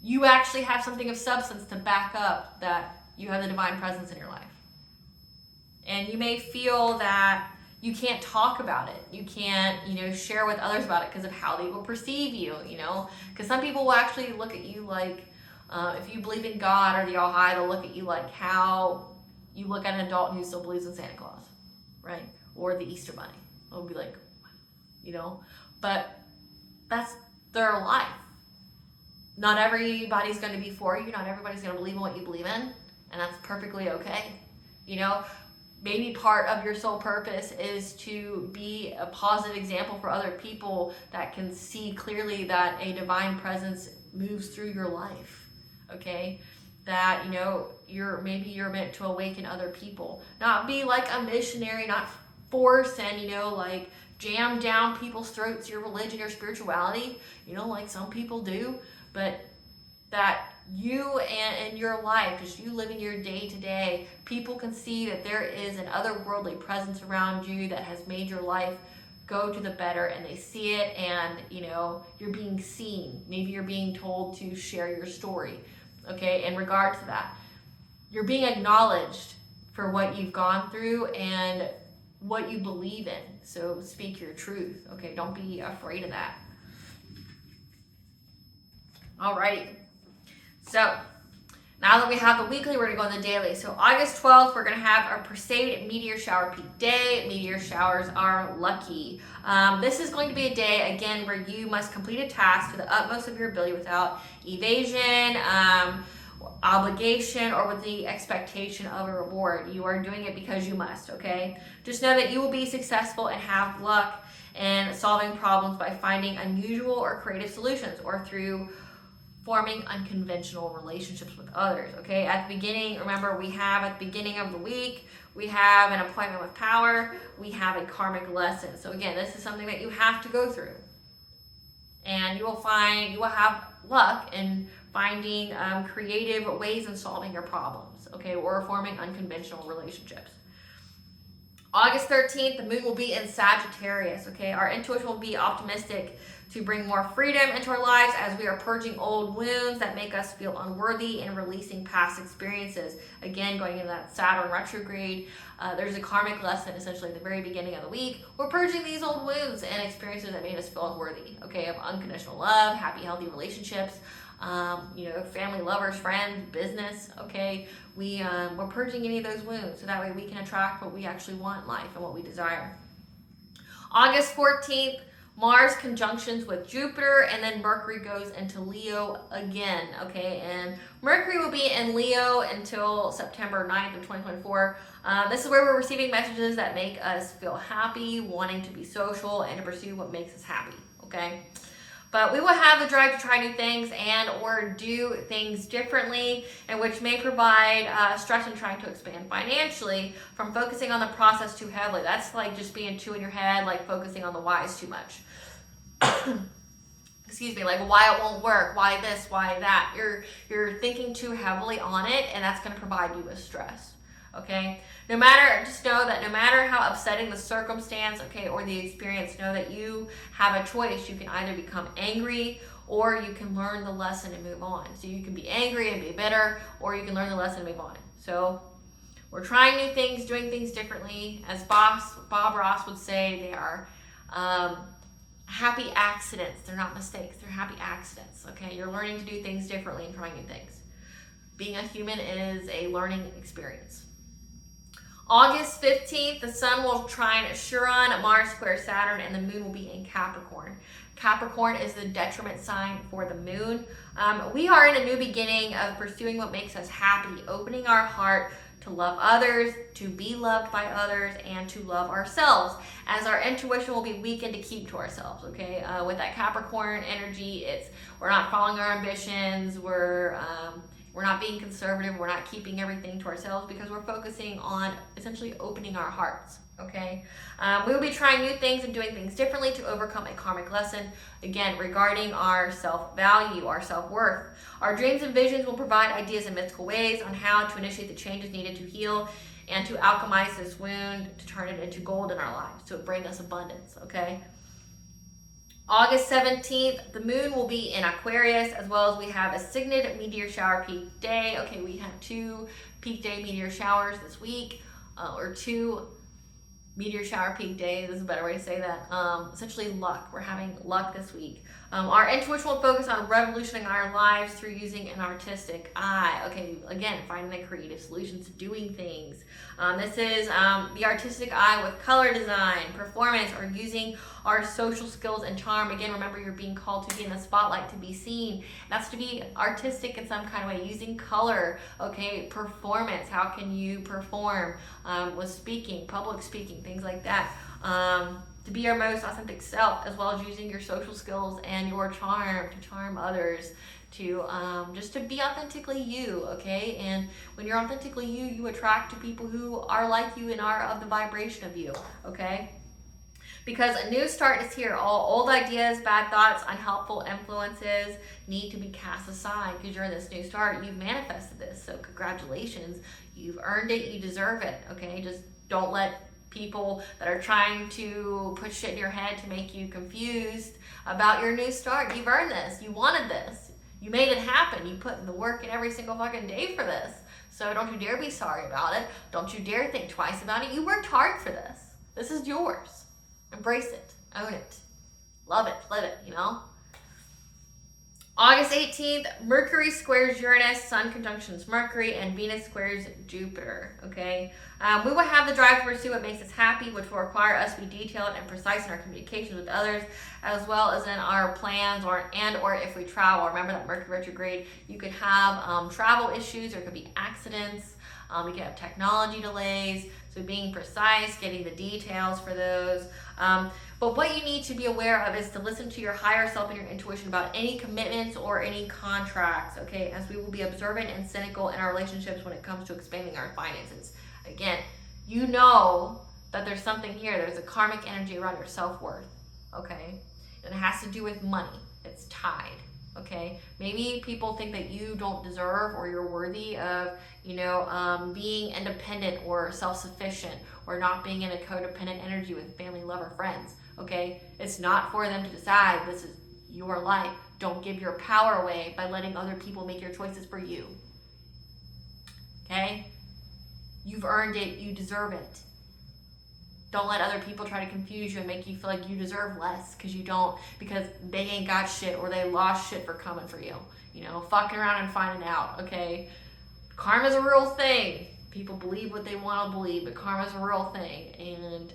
You actually have something of substance to back up that you have the divine presence in your life. And you may feel that you can't talk about it. You can't, share with others about it because of how they will perceive you, because some people will actually look at you like, if you believe in God or the All High, they'll look at you like how you look at an adult who still believes in Santa Claus, right? Or the Easter Bunny. They'll be like, but that's their life. Not everybody's going to be for you. Not everybody's going to believe in what you believe in, and that's perfectly okay. Maybe part of your soul purpose is to be a positive example for other people that can see clearly that a divine presence moves through your life, okay? That, you're meant to awaken other people. Not be like a missionary, not force and, like jam down people's throats your religion, your spirituality, like some people do, but that you and your life, just you living your day to day, people can see that there is an otherworldly presence around you that has made your life go to the better, and they see it, and you know, you're being seen. Maybe you're being told to share your story, okay, in regard to that. You're being acknowledged for what you've gone through and what you believe in. So speak your truth, okay? Don't be afraid of that. Alrighty. So now that we have the weekly, we're going to go on the daily. So August 12th, we're going to have our Perseid meteor shower peak day. Meteor showers are lucky. This is going to be a day, again, where you must complete a task to the utmost of your ability without evasion, obligation, or with the expectation of a reward. You are doing it because you must, okay? Just know that you will be successful and have luck in solving problems by finding unusual or creative solutions, or through forming unconventional relationships with others, okay? At the beginning, remember, we have at the beginning of the week, we have an appointment with power, we have a karmic lesson. So again, this is something that you have to go through. And you will have luck in finding creative ways in solving your problems, okay? Or forming unconventional relationships. August 13th, the moon will be in Sagittarius, okay? Our intuition will be optimistic to bring more freedom into our lives as we are purging old wounds that make us feel unworthy and releasing past experiences. Again, going into that Saturn retrograde, there's a karmic lesson essentially at the very beginning of the week. We're purging these old wounds and experiences that made us feel unworthy, okay? Of unconditional love, happy, healthy relationships, family, lovers, friends, business, okay? We're purging any of those wounds so that way we can attract what we actually want in life and what we desire. August 14th, Mars conjunctions with Jupiter, and then Mercury goes into Leo again, okay? And Mercury will be in Leo until September 9th of 2024. This is where we're receiving messages that make us feel happy, wanting to be social, and to pursue what makes us happy, okay? But we will have the drive to try new things and or do things differently, and which may provide stress in trying to expand financially from focusing on the process too heavily. That's like just being too in your head, like focusing on the whys too much. Excuse me, like why it won't work, why this, why that. You're thinking too heavily on it, and that's going to provide you with stress. Okay, just know that no matter how upsetting the circumstance, okay, or the experience, know that you have a choice. You can either become angry, or you can learn the lesson and move on. So you can be angry and be bitter, or you can learn the lesson and move on. So we're trying new things, doing things differently. As Bob Ross would say, they are happy accidents. They're not mistakes. They're happy accidents. Okay, you're learning to do things differently and trying new things. Being a human is a learning experience. August 15th, the sun will trine Chiron, Mars square Saturn, and the moon will be in Capricorn. Capricorn is the detriment sign for the moon. We are in a new beginning of pursuing what makes us happy, opening our heart to love others, to be loved by others, and to love ourselves, as our intuition will be weakened to keep to ourselves, okay? With that Capricorn energy, we're not following our ambitions, we're not being conservative, we're not keeping everything to ourselves, because we're focusing on essentially opening our hearts, okay? We will be trying new things and doing things differently to overcome a karmic lesson, again, regarding our self-value, our self-worth. Our dreams and visions will provide ideas in mystical ways on how to initiate the changes needed to heal and to alchemize this wound, to turn it into gold in our lives, to bring us abundance, okay? August 17th, the moon will be in Aquarius, as well as we have a Cygnet meteor shower peak day. Okay, we have 2 peak day meteor showers this week, or 2 meteor shower peak days. This is a better way to say that. Essentially luck. We're having luck this week. Our intuition will focus on revolutioning our lives through using an artistic eye. Okay, again, finding the creative solutions to doing things. This is the artistic eye with color design, performance, or using our social skills and charm. Again, remember, you're being called to be in the spotlight, to be seen. That's to be artistic in some kind of way, using color, okay, performance. How can you perform with speaking, public speaking, things like that. To be your most authentic self, as well as using your social skills and your charm to charm others, to just to be authentically you, okay? And when you're authentically you, you attract to people who are like you and are of the vibration of you, okay? Because a new start is here. All old ideas, bad thoughts, unhelpful influences need to be cast aside because you're in this new start. You've manifested this. So congratulations. You've earned it. You deserve it. Okay? Just don't let people that are trying to put shit in your head to make you confused about your new start. You've earned this. You wanted this. You made it happen. You put in the work in every single fucking day for this. So don't you dare be sorry about it. Don't you dare think twice about it. You worked hard for this. This is yours. Embrace it. Own it. Love it. Live it, you know? August 18th, Mercury squares Uranus, Sun conjunctions Mercury, and Venus squares Jupiter, okay? We will have the drive to pursue what makes us happy, which will require us to be detailed and precise in our communications with others, as well as in our plans or if we travel. Remember that Mercury retrograde, you could have travel issues, there could be accidents, you could have technology delays, so being precise, getting the details for those. But what you need to be aware of is to listen to your higher self and your intuition about any commitments or any contracts, okay? As we will be observant and cynical in our relationships when it comes to expanding our finances. Again, you know that there's something here. There's a karmic energy around your self-worth, okay? And it has to do with money. It's tied, okay? Maybe people think that you don't deserve or you're worthy of, being independent or self-sufficient or not being in a codependent energy with family, lover, friends, okay? It's not for them to decide. This is your life. Don't give your power away by letting other people make your choices for you, okay? You've earned it. You deserve it. Don't let other people try to confuse you and make you feel like you deserve less because you don't, because they ain't got shit or they lost shit for coming for you. Fucking around and finding out, okay? Karma's a real thing. People believe what they want to believe, but karma's a real thing. And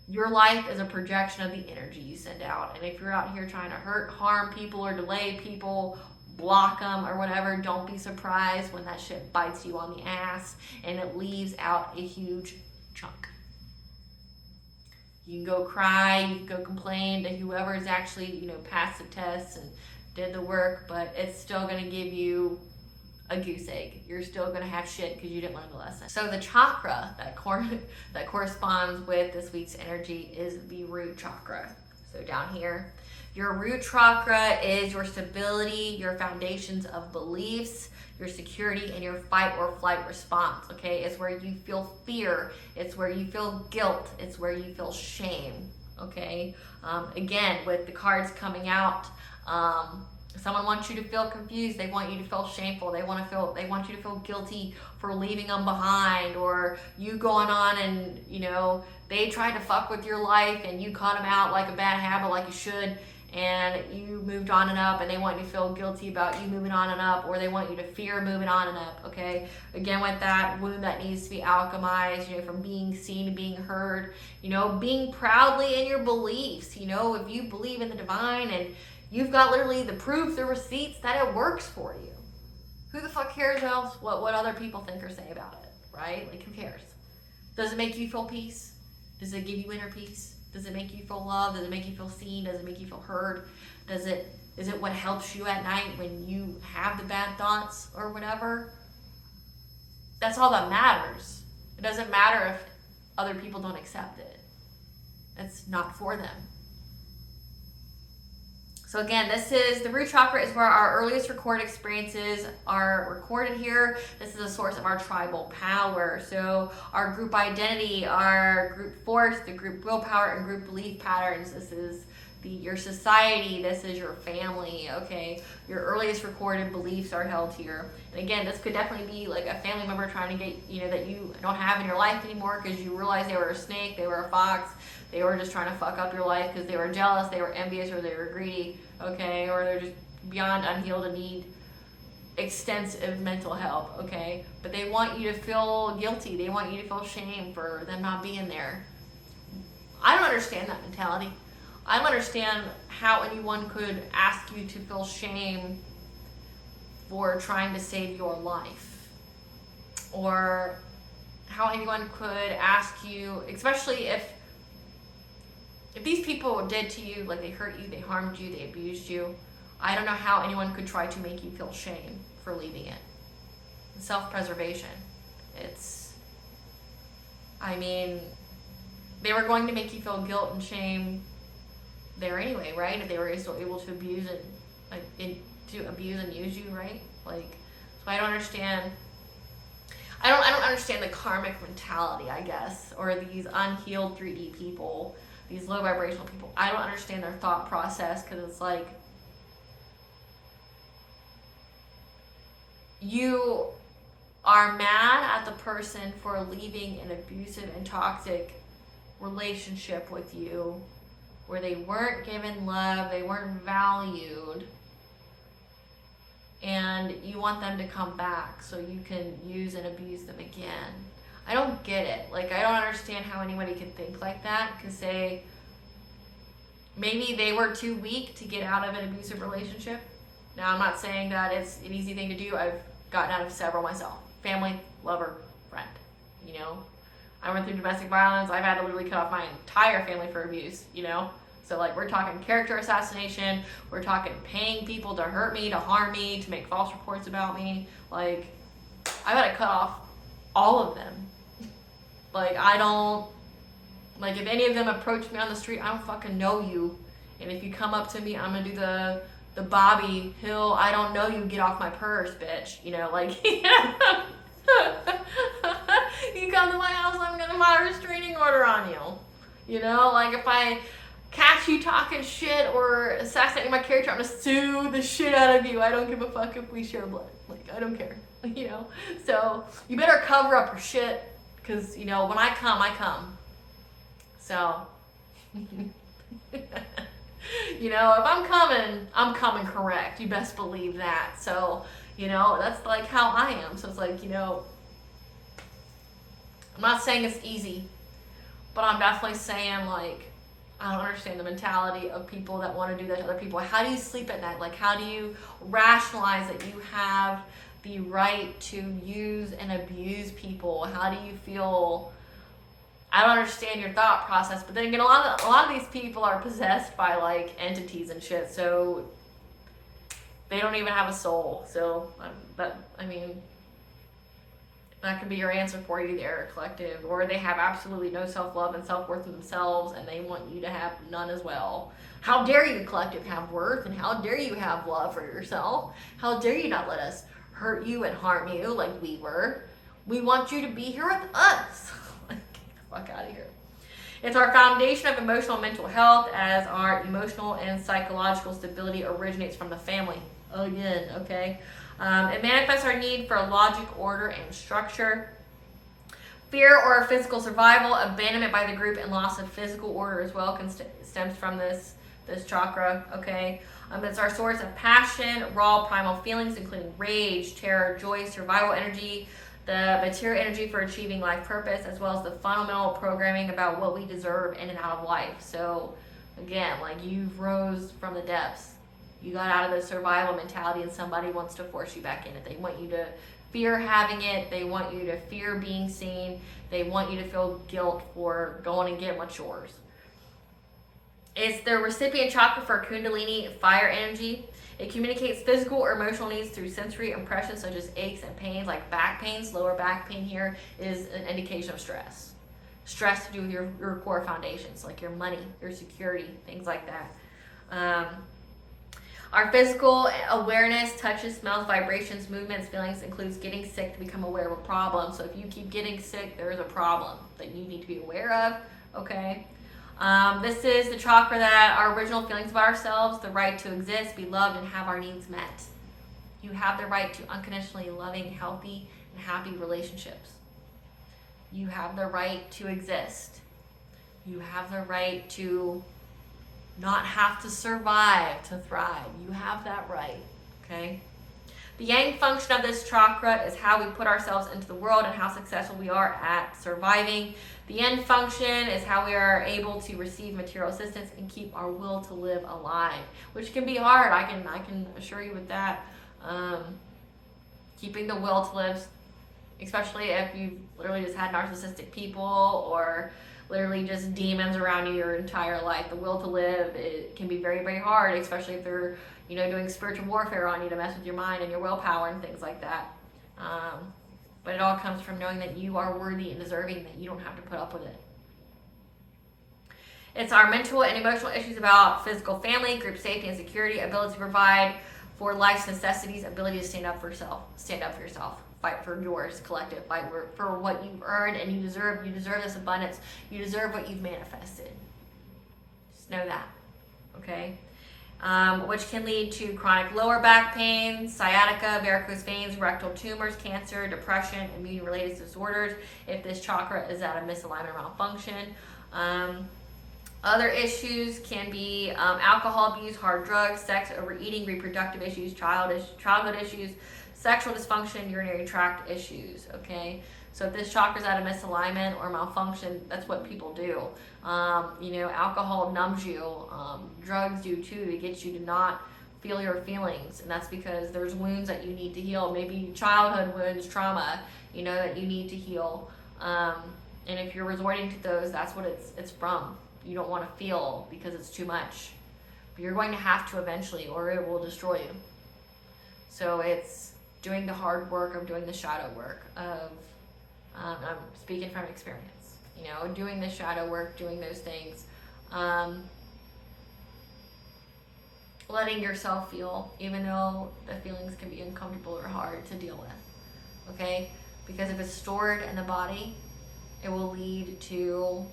your life is a projection of the energy you send out. And if you're out here trying to hurt, harm people or delay people, block them or whatever, don't be surprised when that shit bites you on the ass and it leaves out a huge chunk. You can go cry, you can go complain to whoever is actually, passed the tests and did the work, but it's still going to give you a goose egg. You're still going to have shit because you didn't learn the lesson. So the chakra that corresponds with this week's energy is the root chakra. So down here, your root chakra is your stability, your foundations of beliefs, your security, and your fight or flight response, okay? It's where you feel fear. It's where you feel guilt. It's where you feel shame, okay? Again, with the cards coming out, someone wants you to feel confused. They want you to feel shameful. They want you to feel guilty for leaving them behind, or you going on and, they tried to fuck with your life and you caught them out like a bad habit, like you should, and you moved on and up, and they want you to feel guilty about you moving on and up, or they want you to fear moving on and up, okay? Again, with that wound that needs to be alchemized, from being seen to being heard, being proudly in your beliefs, if you believe in the divine and you've got literally the proof, the receipts that it works for you. Who the fuck cares else what other people think or say about it, right? Like, who cares? Does it make you feel peace? Does it give you inner peace? Does it make you feel loved? Does it make you feel seen? Does it make you feel heard? Is it what helps you at night when you have the bad thoughts or whatever? That's all that matters. It doesn't matter if other people don't accept it. It's not for them. So again, the root chakra is where our earliest recorded experiences are recorded here. This is a source of our tribal power. So our group identity, our group force, the group willpower, and group belief patterns. This is your society. This is your family, okay? Your earliest recorded beliefs are held here. And again, this could definitely be like a family member trying to get, that you don't have in your life anymore because you realize they were a snake, they were a fox, they were just trying to fuck up your life because they were jealous, they were envious, or they were greedy, okay? Or they're just beyond unhealed and need extensive mental help, okay? But they want you to feel guilty. They want you to feel shame for them not being there. I don't understand that mentality. I don't understand how anyone could ask you to feel shame for trying to save your life, or how anyone could ask you, especially if these people did to you, like they hurt you, they harmed you, they abused you. I don't know how anyone could try to make you feel shame for leaving it. Self-preservation. they were going to make you feel guilt and shame there anyway, right? If they were still able to abuse it, to abuse and use you, right? Like, so I don't understand. I don't understand the karmic mentality, I guess, or these unhealed 3D people, these low vibrational people. I don't understand their thought process, because it's like, you are mad at the person for leaving an abusive and toxic relationship with you, where they weren't given love, they weren't valued, and you want them to come back so you can use and abuse them again. I don't get it. Like, I don't understand how anybody could think like that, because maybe they were too weak to get out of an abusive relationship. Now, I'm not saying that it's an easy thing to do. I've gotten out of several myself. Family, lover, friend, you know. I went through domestic violence. I've had to literally cut off my entire family for abuse, you know. So, like, we're talking character assassination. We're talking paying people to hurt me, to harm me, to make false reports about me. Like, I've had to cut off all of them. Like, if any of them approach me on the street, I don't fucking know you. And if you come up to me, I'm gonna do the Bobby Hill, I don't know you, get off my purse, bitch. You know, like, you come to my house, I'm gonna file a restraining order on you. You know, like, if I catch you talking shit or assassinating my character, I'm gonna sue the shit out of you. I don't give a fuck if we share blood. Like, I don't care, you know? So, you better cover up your shit, because, you know, when I come. So, you know, if I'm coming correct. You best believe that. So, you know, that's like how I am. So it's like, you know, I'm not saying it's easy, but I'm definitely saying, like, I don't understand the mentality of people that want to do that to other people. How do you sleep at night? Like, how do you rationalize that you have the right to use and abuse people? How do you feel? I don't understand your thought process. But then again, a lot of these people are possessed by, like, entities and shit, so they don't even have a soul. So that could be your answer for you there, collective. Or they have absolutely no self-love and self-worth in themselves, and they want you to have none as well. How dare you, collective, have worth, and how dare you have love for yourself? How dare you not let us hurt you and harm you like we were? We want you to be here with us. Like, get the fuck out of here. It's our foundation of emotional and mental health, as our emotional and psychological stability originates from the family. Again, okay? It manifests our need for logic, order, and structure. Fear or physical survival, abandonment by the group, and loss of physical order as well stems from this chakra, okay? It's our source of passion, raw primal feelings, including rage, terror, joy, survival energy, the material energy for achieving life purpose, as well as the fundamental programming about what we deserve in and out of life. So, again, like, you've rose from the depths. You got out of the survival mentality, and somebody wants to force you back in it. They want you to fear having it. They want you to fear being seen. They want you to feel guilt for going and getting what's yours. It's the recipient chakra for Kundalini fire energy. It communicates physical or emotional needs through sensory impressions such as aches and pains, like back pains. Lower back pain here is an indication of stress. Stress to do with your core foundations, like your money, your security, things like that. Our physical awareness, touches, smells, vibrations, movements, feelings includes getting sick to become aware of a problem. So if you keep getting sick, there is a problem that you need to be aware of, okay? This is the chakra that our original feelings about ourselves, the right to exist, be loved, and have our needs met. You have the right to unconditionally loving, healthy, and happy relationships. You have the right to exist. You have the right to not have to survive to thrive. You have that right, okay? The yang function of this chakra is how we put ourselves into the world and how successful we are at surviving. The yin function is how we are able to receive material assistance and keep our will to live alive, which can be hard. I can assure you with that. Keeping the will to live, especially if you've literally just had narcissistic people or literally just demons around you your entire life. The will to live, it can be very, very hard, especially if they're, doing spiritual warfare on you to mess with your mind and your willpower and things like that. But it all comes from knowing that you are worthy and deserving, that you don't have to put up with it. It's our mental and emotional issues about physical family, group safety and security, ability to provide for life's necessities, ability to stand up for yourself, fight for yours, collective, fight for what you've earned and you deserve this abundance, you deserve what you've manifested. Just know that, okay? Which can lead to chronic lower back pain, sciatica, varicose veins, rectal tumors, cancer, depression, immune-related disorders, if this chakra is at a misalignment or malfunction. Other issues can be alcohol abuse, hard drugs, sex, overeating, reproductive issues, childhood issues, sexual dysfunction, urinary tract issues, okay? So if this chakra is at a misalignment or malfunction, that's what people do. Alcohol numbs you. Drugs do too. It gets you to not feel your feelings. And that's because there's wounds that you need to heal. Maybe childhood wounds, trauma, that you need to heal. And if you're resorting to those, that's what it's from. You don't want to feel because it's too much. But you're going to have to eventually, or it will destroy you. So it's doing the hard work of doing the shadow work of, I'm speaking from experience, doing the shadow work, doing those things, letting yourself feel, even though the feelings can be uncomfortable or hard to deal with, okay? Because if it's stored in the body, it will lead to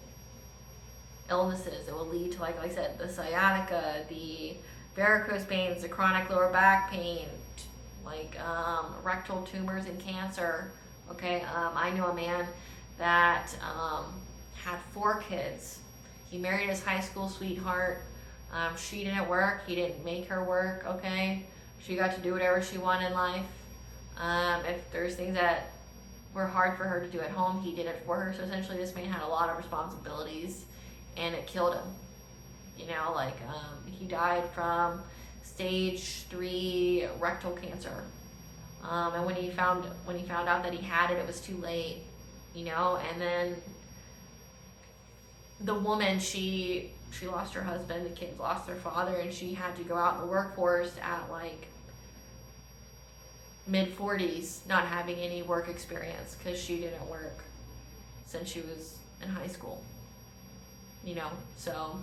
illnesses. It will lead to, like I said, the sciatica, the varicose veins, the chronic lower back pain, like rectal tumors and cancer. Okay, I know a man that had 4 kids. He married his high school sweetheart. She didn't work. He didn't make her work, okay? She got to do whatever she wanted in life. If there's things that were hard for her to do at home, he did it for her. So essentially this man had a lot of responsibilities and it killed him. He died from stage 3 rectal cancer. And when he found out that he had it, it was too late, and then the woman, she lost her husband, the kids lost their father, and she had to go out in the workforce at like mid-40s, not having any work experience because she didn't work since she was in high school, so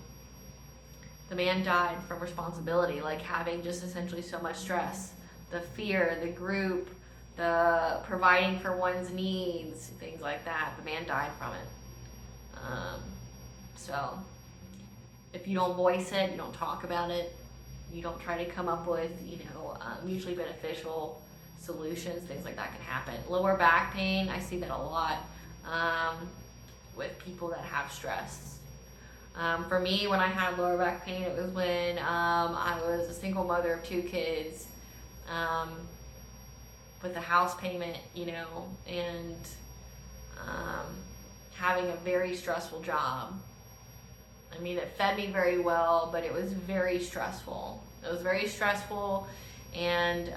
the man died from responsibility, like having just essentially so much stress. The fear, the group, the providing for one's needs, things like that. The man died from it. So if you don't voice it, you don't talk about it, you don't try to come up with, mutually beneficial solutions, things like that can happen. Lower back pain, I see that a lot with people that have stress. For me, when I had lower back pain, it was when I was a single mother of 2 kids. With the house payment, and having a very stressful job. I mean, it fed me very well, but it was very stressful. It was very stressful, and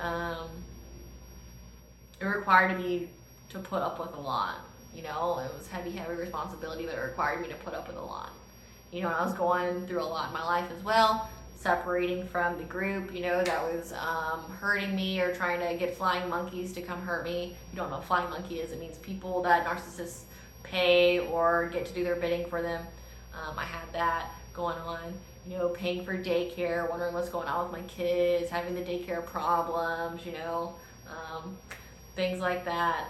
it required me to put up with a lot. It was heavy responsibility, but it required me to put up with a lot. And I was going through a lot in my life as well. Separating from the group, that was hurting me or trying to get flying monkeys to come hurt me. You don't know what flying monkey is. It means people that narcissists pay or get to do their bidding for them. I had that going on, paying for daycare, wondering what's going on with my kids, having the daycare problems, things like that.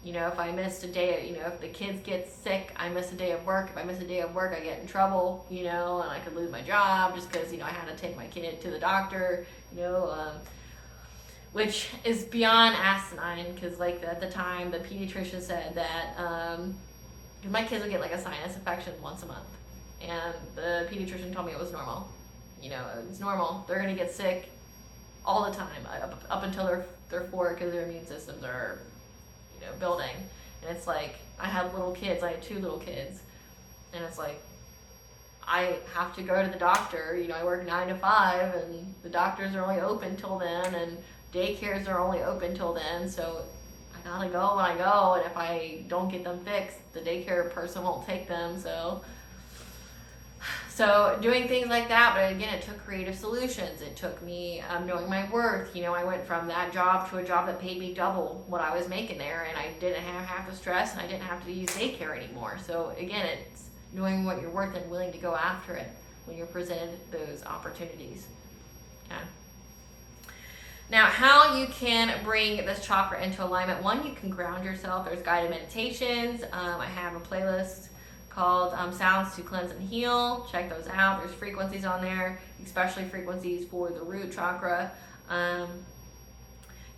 If I missed a day, if the kids get sick, I miss a day of work. If I miss a day of work, I get in trouble, and I could lose my job just because, I had to take my kid to the doctor, which is beyond asinine because, like, at the time, the pediatrician said that my kids would get, like, a sinus infection once a month. And the pediatrician told me it was normal. It's normal. They're going to get sick all the time up until they're 4 because their immune systems are building. And it's like, I had little kids. I had 2 little kids, and it's like, I have to go to the doctor. I work 9 to 5, and the doctors are only open till then, and daycares are only open till then. So I gotta go when I go, and if I don't get them fixed, the daycare person won't take them. So doing things like that, but again, it took creative solutions. It took me knowing my worth. I went from that job to a job that paid me double what I was making there, and I didn't have the stress, and I didn't have to use daycare anymore. So again, knowing what you're worth and willing to go after it when you're presented those opportunities. Okay. Now, how you can bring this chakra into alignment. One, you can ground yourself. There's guided meditations. I have a playlist called Sounds to Cleanse and Heal. Check those out. There's frequencies on there, especially frequencies for the root chakra.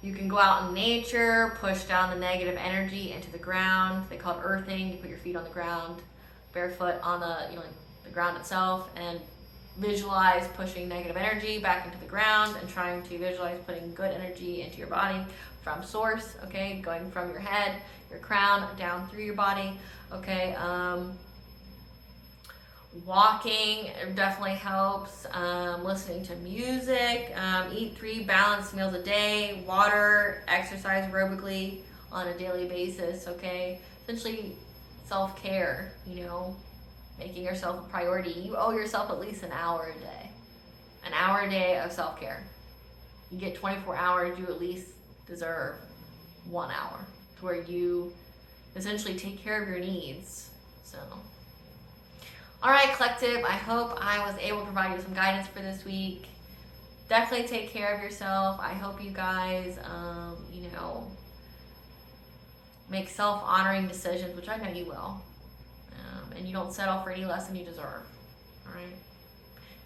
You can go out in nature, push down the negative energy into the ground. They call it earthing. You put your feet on the ground, barefoot on the ground itself, and visualize pushing negative energy back into the ground and trying to visualize putting good energy into your body from source, okay? Going from your head, your crown, down through your body, okay? Walking definitely helps. Listening to music, eat 3 balanced meals a day, water, exercise aerobically on a daily basis, okay? Essentially self-care, making yourself a priority. You owe yourself at least an hour a day. An hour a day of self-care. You get 24 hours, you at least deserve 1 hour to where you essentially take care of your needs. So, all right, collective, I hope I was able to provide you some guidance for this week. Definitely take care of yourself. I hope you guys, make self-honoring decisions, which I know you will. And you don't settle for any less than you deserve. All right.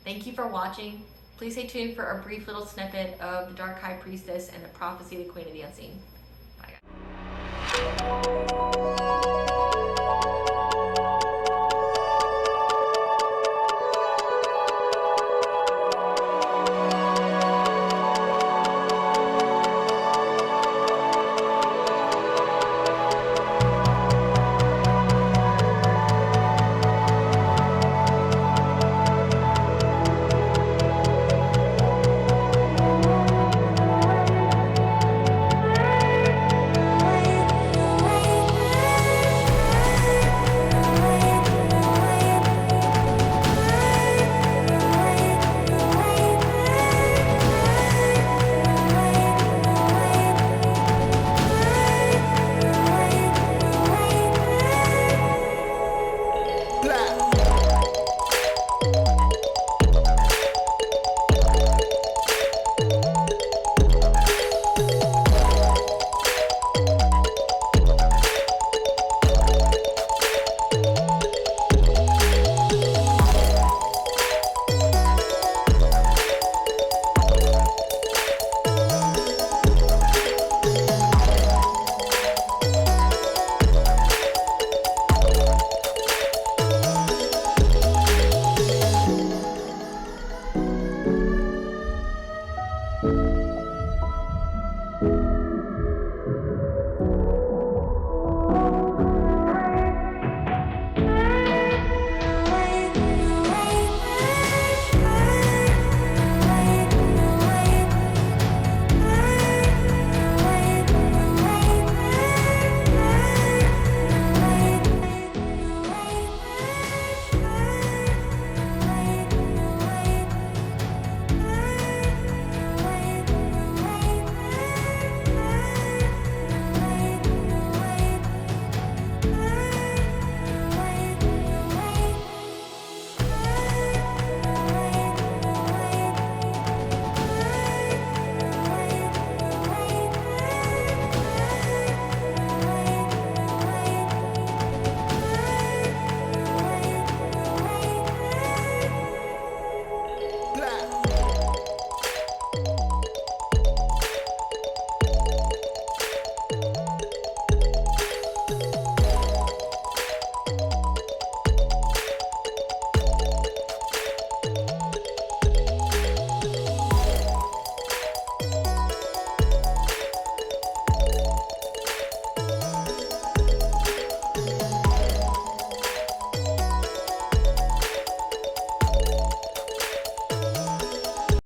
Thank you for watching. Please stay tuned for a brief little snippet of the Dark High Priestess and the Prophecy of the Queen of the Unseen. Bye, guys.